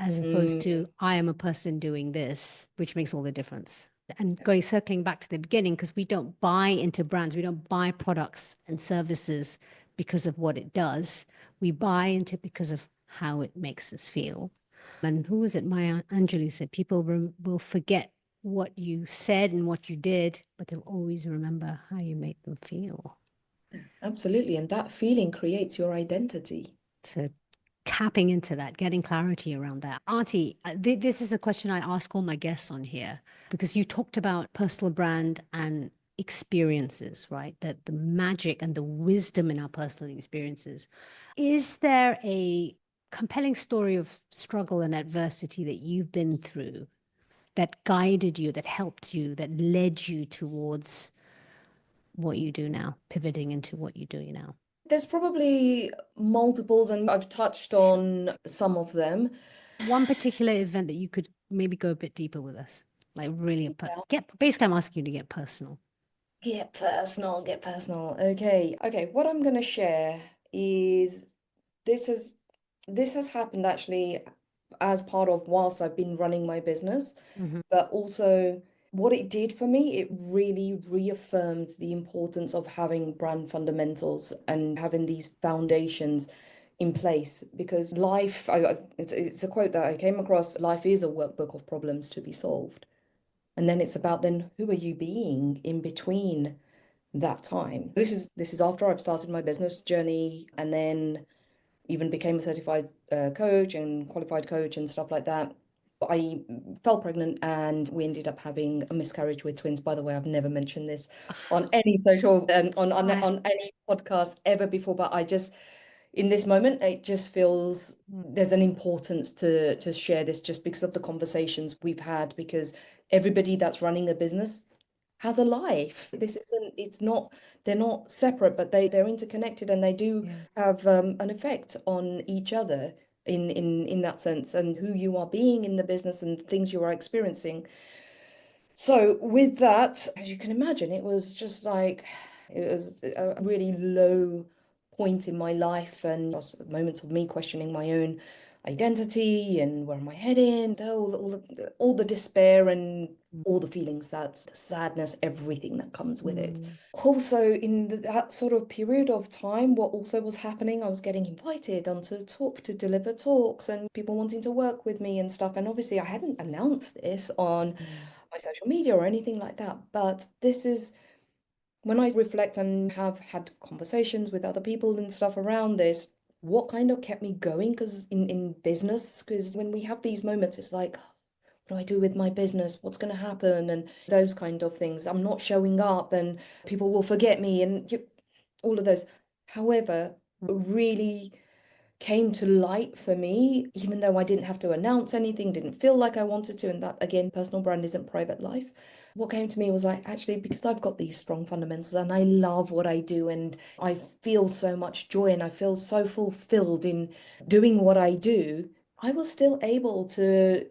as opposed Mm, to I am a person doing this, which makes all the difference. And going circling back to the beginning, because we don't buy into brands, we don't buy products and services because of what it does. We buy into it because of how it makes us feel. And who was it? Maya Angelou said, people will forget what you said and what you did, but they'll always remember how you made them feel. absolutely. And that feeling creates your identity. So tapping into that, getting clarity around that. Aarti, this is a question I ask all my guests on here because you talked about personal brand and experiences, right? That the magic and the wisdom in our personal experiences. Is there a compelling story of struggle and adversity that you've been through that guided you, that helped you, that led you towards what you do now, pivoting into what you do now? There's probably multiples, and I've touched on some of them. One particular event that you could maybe go a bit deeper with us, like really Yeah. get, basically I'm asking you to get personal. Get personal, get personal. Okay. Okay, what I'm going to share is this has this has happened actually as part of whilst I've been running my business, Hmm. but also What it did for me, it really reaffirmed the importance of having brand fundamentals and having these foundations in place because life, it's a quote that I came across, life is a workbook of problems to be solved. And then it's about then who are you being in between that time? This is after I've started my business journey and then even became a certified coach and qualified coach and stuff like that. I fell pregnant and we ended up having a miscarriage with twins. By the way, I've never mentioned this on any social and I, on any podcast ever before, but I just in this moment it just feels there's an importance to share this just because of the conversations we've had because everybody that's running a business has a life. This isn't, it's not, they're not separate, but they're interconnected and they do yeah. have an effect on each other in that sense and who you are being in the business and things you are experiencing. So with that, as you can imagine, it was just like it was a really low point in my life and moments of me questioning my own identity and where am I heading, all the despair and all the feelings, that's the sadness, everything that comes with it. Mm. Also, in that sort of period of time, what also was happening, I was getting invited onto talk to deliver talks and people wanting to work with me and stuff. And obviously, I hadn't announced this on Mm. my social media or anything like that. But this is when I reflect and have had conversations with other people and stuff around this, what kind of kept me going? Because in business, because when we have these moments, it's like, what do I do with my business? What's going to happen? And those kind of things. I'm not showing up and people will forget me and all of those. However, really came to light for me, even though I didn't have to announce anything, didn't feel like I wanted to. And that, again, personal brand isn't private life. What came to me was like, actually, because I've got these strong fundamentals and I love what I do and I feel so much joy and I feel so fulfilled in doing what I do, I was still able to,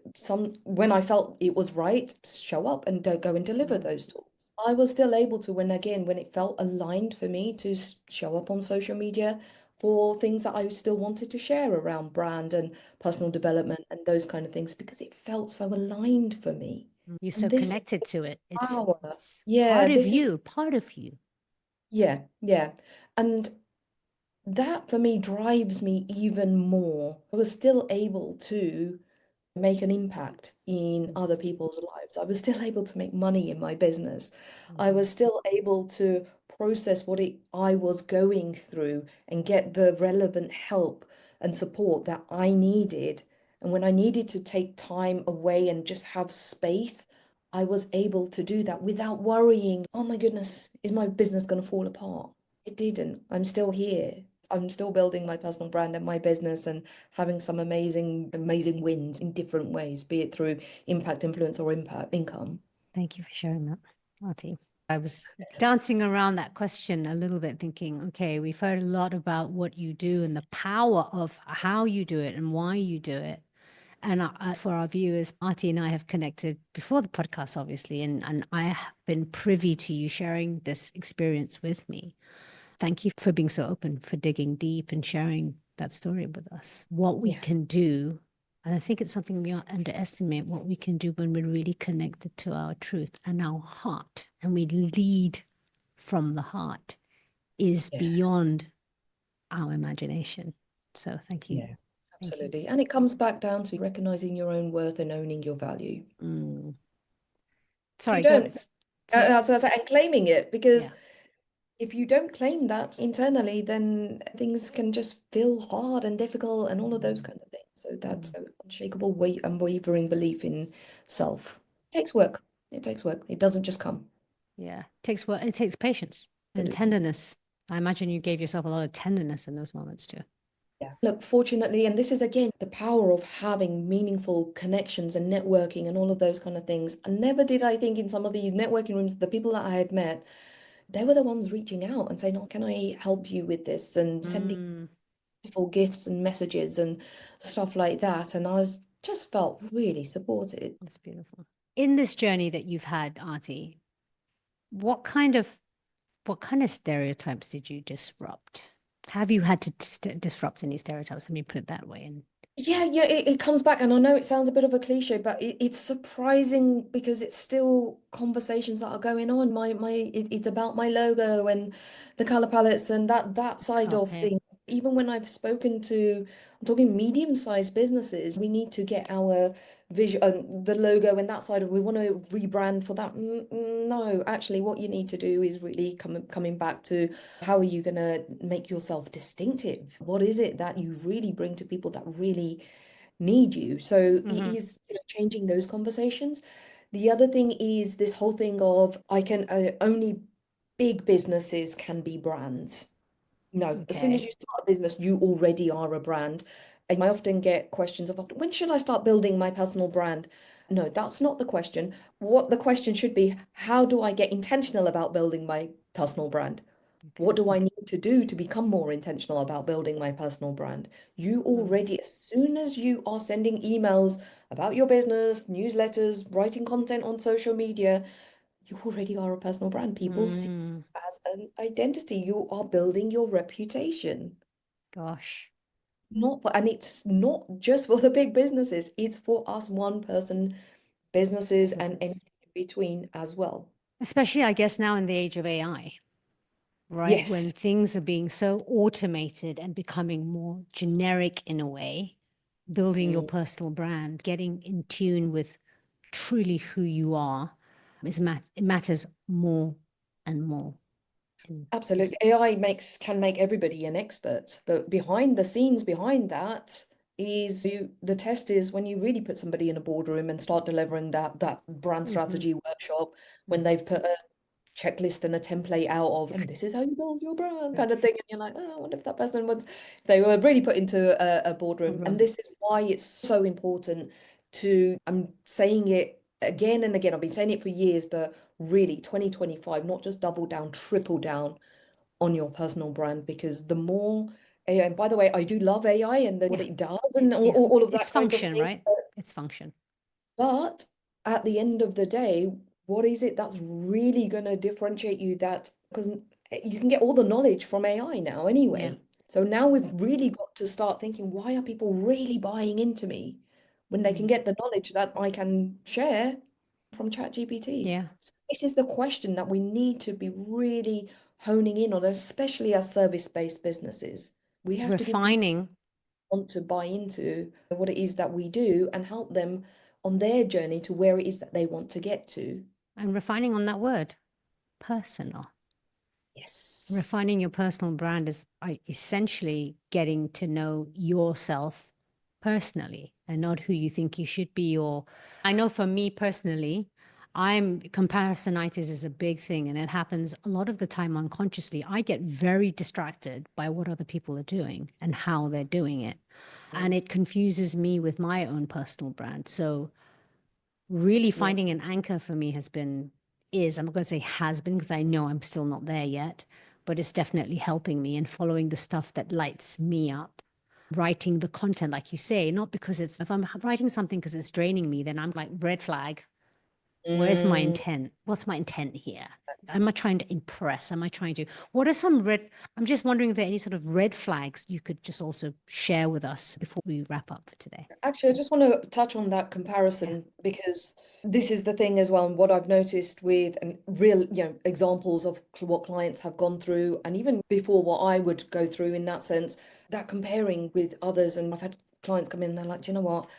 when I felt it was right, show up and go and deliver Mm. those talks. I was still able to, when it felt aligned for me to show up on social media for things that I still wanted to share around brand and personal development and those kind of things because it felt so aligned for me. You're And so this is connected to it. power. It's Yeah, part of this is, you, part of you. yeah, yeah. And that for me drives me even more. I was still able to make an impact in other people's lives. I was still able to make money in my business. I Mm-hmm. was still able to process I was going through and get the relevant help and support that I needed. And when I needed to take time away and just have space, I was able to do that without worrying, oh my goodness, is my business going to fall apart? It didn't. I'm still here. I'm still building my personal brand and my business and having some amazing, amazing wins in different ways, be it through impact, influence, or impact income. Thank you for sharing that, Aarti. I was dancing around that question a little bit, thinking, okay, we've heard a lot about what you do and the power of how you do it and why you do it. And for our viewers, Aarti and I have connected before the podcast, obviously, and I have been privy to you sharing this experience with me. Thank you for being so open, for digging deep and sharing that story with us. What we Yeah, can do, and I think it's something we underestimate, what we can do when we're really connected to our truth and our heart, and we lead from the heart, is yeah, beyond our imagination. So thank you. yeah, Thank you. absolutely. And it comes back down to recognizing your own worth and owning your value. Mm. You Sorry, go. don't, Sorry. and claiming it because Yeah. if you don't claim that internally, then things can just feel hard and difficult and all of those Mm. kind of things. So that's Mm. an unshakable, unwavering belief in self. It takes work. It takes work. It doesn't just come. Yeah. It takes work. It takes patience and Absolutely. tenderness. I imagine you gave yourself a lot of tenderness in those moments too. Yeah. Look, fortunately, and this is again the power of having meaningful connections and networking and all of those kind of things. And never did I think in some of these networking rooms, the people that I had met, they were the ones reaching out and saying, "Oh, can I help you with this?" and sending Mm, beautiful gifts and messages and stuff like that. And I was just felt really supported. that's beautiful. In this journey that you've had, Aarti, what kind of what kind of stereotypes did you disrupt? Have you had to disrupt any stereotypes? Let me put it that way. And Yeah, it comes back, and I know it sounds a bit of a cliche, but it's surprising because it's still conversations that are going on. It's about my logo and the color palettes and that side of Okay. things. Even when I've spoken to, I'm talking medium-sized businesses, we need to get our visual, the logo and that side of. We want to rebrand for that. No, actually, what you need to do is really coming back to how are you going to make yourself distinctive? What is it that you really bring to people that really need you? So it Hmm. is, changing those conversations. The other thing is this whole thing of I can only big businesses can be brands. No, as soon as Okay. you start a business, you already are a brand. And I often get questions of when should I start building my personal brand? No, that's not the question. What the question should be, how do I get intentional about building my personal brand? What Okay. do I need to do to become more intentional about building my personal brand? You Mm. already, as soon as you are sending emails about your business, newsletters, writing content on social media, you already are a personal brand. People see Mm. you as an identity. You are building your reputation. Gosh. Not for, and it's not just for the big businesses, it's for us one person businesses and Businesses. anything in between as well. Especially, I guess, now in the age of AI, right? When Yes. things are being so automated and becoming more generic in a way, building your Mm. personal brand, getting in tune with truly who you are it matters more and more in this. Absolutely. AI can make everybody an expert, but behind the scenes behind that is the test is when you really put somebody in a boardroom and start delivering that brand Hmm. strategy workshop, when Hmm. they've put a checklist and a template out of, and this is how you build your brand Yeah. kind of thing. And you're like, oh, I wonder if that person was, they were really put into a boardroom. And Room. this is why it's so important to, I'm saying it again and again, I've been saying it for years, but really 2025, not just double down, triple down on your personal brand because the more AI, and by the way, I do love AI and what Yeah. it does and Yeah. all of It's that kind of function, thing. right? It's function. But at the end of the day, what is it that's really going to differentiate you that because you can get all the knowledge from AI now Yeah. anyway. So now we've really got to start thinking, why are people really buying into me when they can Mm. get the knowledge that I can share from ChatGPT? Yeah. So this is the question that we need to be really honing in on, especially as service-based businesses. We have to give people Refining want to buy into what it is that we do and help them on their journey to where it is that they want to get to. and refining on that word, personal. Yes. Refining your personal brand is essentially getting to know yourself personally and not who you think you should be. Or I know for me personally, I'm comparisonitis is a big thing and it happens a lot of the time unconsciously. I get very distracted by what other people are doing and how they're doing it. And Mm, it confuses me with my own personal brand. So really yeah. finding an anchor for me I'm not going to say has been because I know I'm still not there yet, but it's definitely helping me and following the stuff that lights me up. Writing the content, like you say, not because if I'm writing something because it's draining me, then I'm like, red flag. Where's my Mm, intent? What's my intent here? Am I trying to impress? Am I trying to, what are I'm just wondering if there are any sort of red flags you could just also share with us before we wrap up for today. actually, I just want to touch on that Yeah. comparison because this is the thing as well, and what I've noticed with and real, examples of what clients have gone through, and even before what I would go through in that sense, that comparing with others. And I've had clients come in and they're like, do you know what?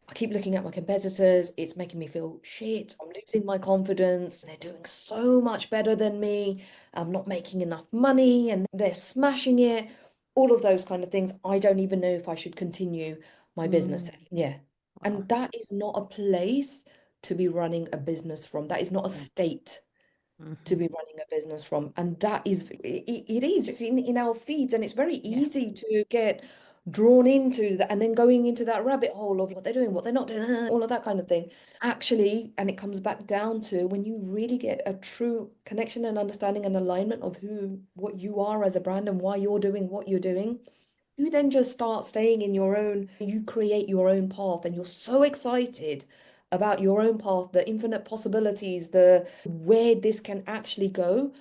I keep looking at my competitors. It's making me feel shit. I'm losing my confidence. They're doing so much better than me. I'm not making enough money and they're smashing it. All of those kind of things. I don't even know if I should continue my business. Mm, Yeah. wow. And that is not a place to be running a business from. That is not a Mm, state to mhm. be running a business from. And that is, it is, it's in our feeds and it's very Yeah. easy to get drawn into that and then going into that rabbit hole of what they're doing, what they're not doing, all of that kind of thing. Actually, and it comes back down to when you really get a true connection and understanding and alignment of what you are as a brand and why you're doing what you're doing, you then just start staying in your own, you create your own path, and you're so excited about your own path, the infinite possibilities, the where this can actually go.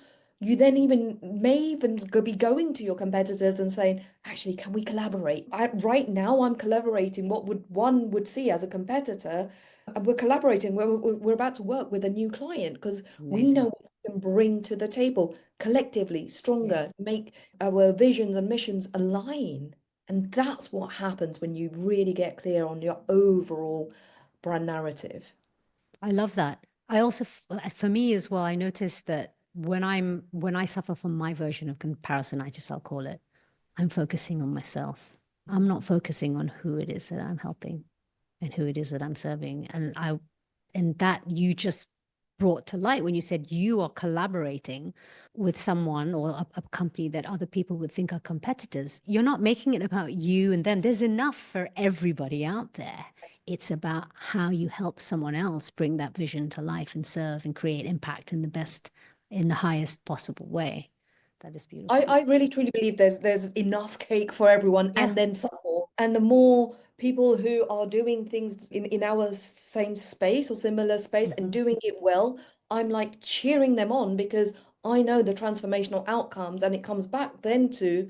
you then even may even be going to your competitors and saying, actually, can we collaborate? Right now, I'm collaborating what would one would see as a competitor, and we're collaborating. We're about to work with a new client because It's we know amazing. what we can bring to the table collectively, Yeah. stronger, make our visions and missions align. And that's what happens when you really get clear on your overall brand narrative. I love that. I also, for me as well, I noticed that when I suffer from my version of comparisonitis, I'll call it, I'm focusing on myself. I'm not focusing on who it is that I'm helping and who it is that I'm serving. And that you just brought to light when you said you are collaborating with someone or a company that other people would think are competitors. You're not making it about you and them. There's enough for everybody out there. It's about how you help someone else bring that vision to life and serve and create impact in the highest possible way. That is beautiful. I really truly believe there's enough cake for everyone Yeah. and then some more. And the more people who are doing things in our same space or similar space and Hmm. doing it well, I'm like cheering them on because I know the transformational outcomes, and it comes back then to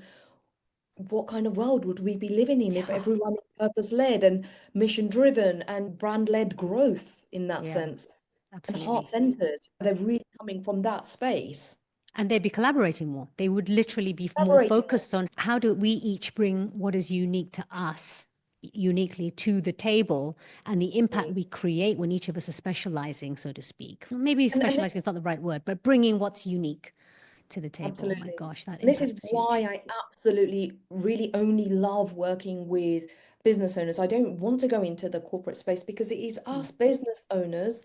what kind of world would we be living in if Yeah. everyone is purpose-led and mission-driven and brand-led growth in that Yeah, sense and absolutely. heart-centered. They're really coming from that space. And they'd be collaborating more. They would literally be more Collaborating more. focused on how do we each bring what is unique to us uniquely to the table and the impact we create when each of us are specializing, so to speak. Maybe And this specializing is not the right word, but bringing what's unique to the table. Oh my absolutely. gosh, that And this is impact is why huge. I absolutely really only love working with business owners. I don't want to go into the corporate space because it is Mm, us business owners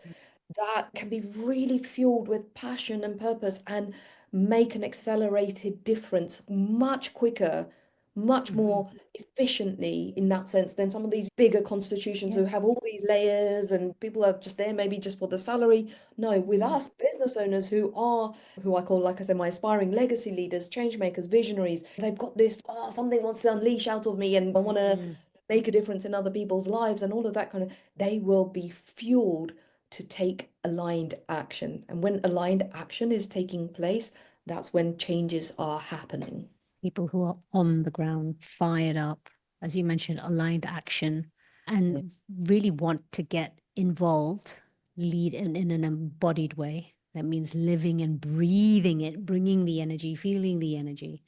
that can be really fueled with passion and purpose and make an accelerated difference much quicker, much mhm. more efficiently in that sense than some of these bigger constitutions Yeah. who have all these layers and people are just there maybe just for the salary. No, with Mm, us business owners who are, who I call, like I said, my aspiring legacy leaders, change makers, visionaries, they've got this, oh, something wants to unleash out of me and I want to mm. make a difference in other people's lives and all of that kind of, they will be fueled to take aligned action. And when aligned action is taking place, that's when changes are happening. People who are on the ground, fired up, as you mentioned, aligned action, Yeah. and really want to get involved, lead in an embodied way. That means living and breathing it, bringing the energy, feeling the energy.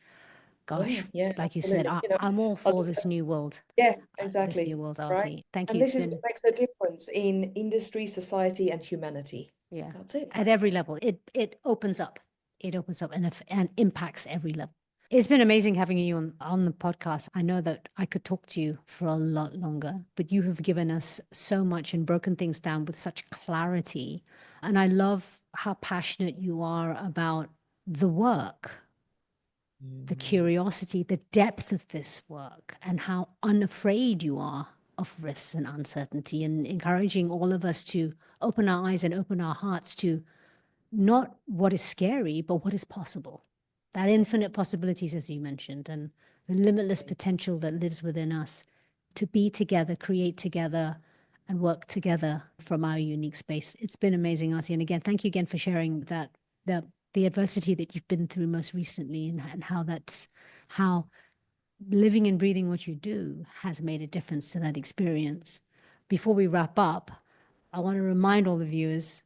Yeah, Gosh, yeah, like you said, absolutely. You know, I'm all I was for just this new world, yeah, this new exactly. world, Right. Aarti. Thank you. And It's this is what been, makes a difference in industry, society, and humanity. yeah, That's it. at every level. It opens up. It opens up and impacts every level. It's been amazing having you on the podcast. I know that I could talk to you for a lot longer, but you have given us so much and broken things down with such clarity. And I love how passionate you are about the work, the curiosity, the depth of this work, and how unafraid you are of risks and uncertainty, and encouraging all of us to open our eyes and open our hearts to not what is scary, but what is possible. That infinite possibilities, as you mentioned, and the limitless potential that lives within us to be together, create together, and work together from our unique space. It's been amazing, Artie. And again, thank you again for sharing that the adversity that you've been through most recently and how that's how living and breathing what you do has made a difference to that experience. Before we wrap up, I want to remind all the viewers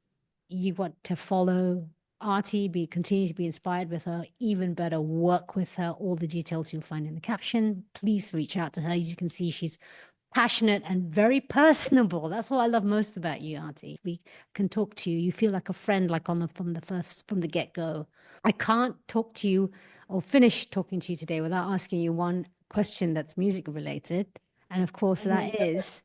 you want to follow Artie, continue to be inspired with her, even better, work with her. All the details you'll find in the caption. Please reach out to her. As you can see, she's passionate and very personable. That's what I love most about you, Auntie. We can talk to you. You feel like a friend, like from the get-go. I can't talk to you or finish talking to you today without asking you one question that's music related. And of course, that is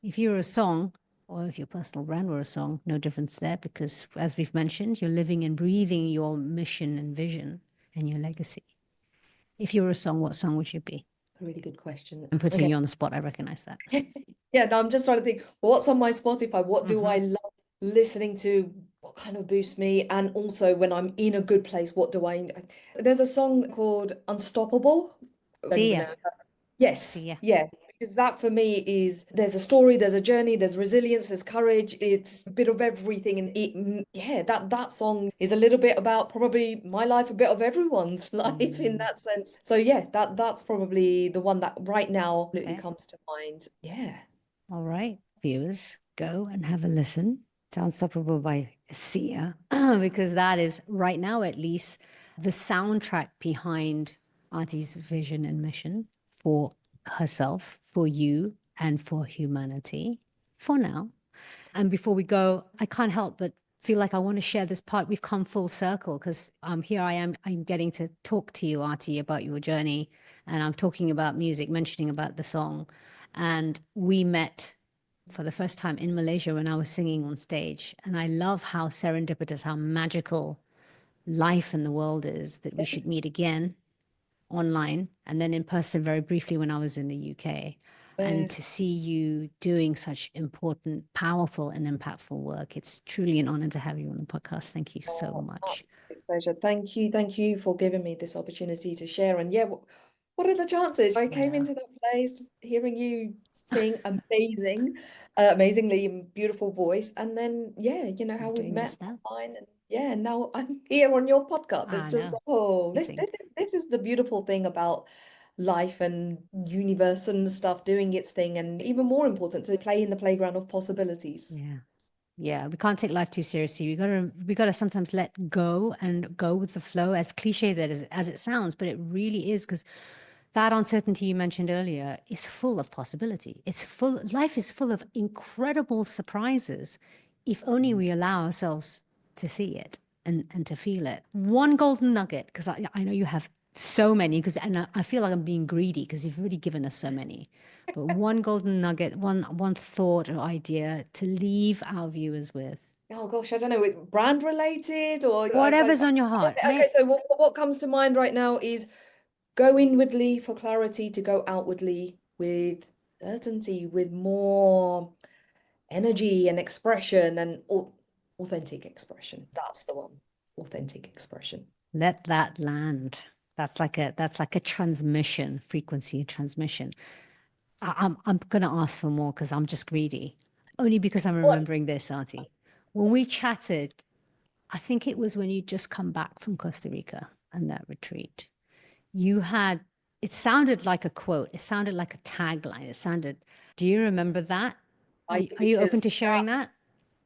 if you're a song or if your personal brand were a song, no difference there because as we've mentioned, you're living and breathing your mission and vision and your legacy. If you were a song, what song would you be? A really good question. I'm putting Okay. you on the spot. I recognize that. Yeah, no, I'm just trying to think what's on my Spotify? What do I Hmm. love listening to? What kind of boosts me? And also when I'm in a good place, what do I there's a song called Unstoppable. I don't See even ya. know. See Yes, ya. yeah. Because that for me is there's a story, there's a journey, there's resilience, there's courage. It's a bit of everything, and yeah, that song is a little bit about probably my life, a bit of everyone's life in Mm, that sense. So yeah, that's probably the one that right now absolutely okay. comes to mind. Yeah. All right, viewers, go and have a listen to Unstoppable by Sia, because that is right now, at least, the soundtrack behind Aarti's vision and mission for herself, for you, and for humanity for now. And before we go, I can't help but feel like I want to share this part. We've come full circle because here I am. I'm getting to talk to you, Aarti, about your journey. And I'm talking about music, mentioning about the song. And we met for the first time in Malaysia when I was singing on stage. And I love how serendipitous, how magical life and the world is that we should meet again online and then in person very briefly when I was in the UK. And Yeah. to see you doing such important, powerful, and impactful work, it's truly an honor to have you on the podcast. Thank you so Oh, much. absolute pleasure. Thank you. Thank you for giving me this opportunity to share. And yeah, what are the chances? I came Yeah, into that place hearing you sing amazingly beautiful voice. And then, yeah, you know, how I'm we've doing met this now. online. And yeah, now I'm here on your podcast. It's I just, know. oh, Amazing. this is the beautiful thing about life and universe and stuff doing its thing. And even more important, to play in the playground of possibilities. Yeah. Yeah, we can't take life too seriously. We gotta sometimes let go and go with the flow, as cliche that is as it sounds, but it really is because that uncertainty you mentioned earlier is full of possibility. It's full, life is full of incredible surprises if only we allow ourselves to see it and to feel it. One golden nugget, because I know you have so many, because and I feel like I'm being greedy because you've really given us so many. But one golden nugget, one thought or idea to leave our viewers with. Oh gosh, I don't know, brand related or Whatever's on your heart. okay, so what comes to mind right now is go inwardly for clarity to go outwardly with certainty, with more energy and expression and authentic expression. That's the one. Authentic expression. Let that land. That's like a transmission, frequency transmission. I'm gonna ask for more because I'm just greedy. Only because I'm What? remembering this, Auntie. When we chatted, I think it was when you just come back from Costa Rica and that retreat. You had, it sounded like a quote. It sounded like a tagline. It sounded, do you remember that? I Are you open because to sharing that's that?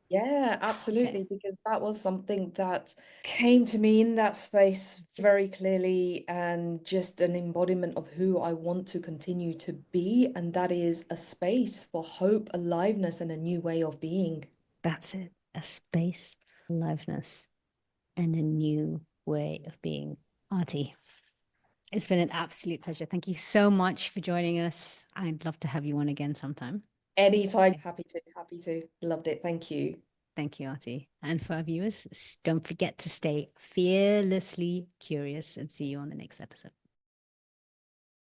yeah, Okay, absolutely, because that was something that came to me in that space very clearly and just an embodiment of who I want to continue to be. And that is a space for hope, aliveness, and a new way of being. that's it. A space, aliveness, and a new way of being. Auntie, it's been an absolute pleasure. Thank you so much for joining us. I'd love to have you on again sometime. Anytime, Okay. happy to, happy to. Loved it. Thank you. Thank you, Artie. And for our viewers, don't forget to stay fearlessly curious and see you on the next episode.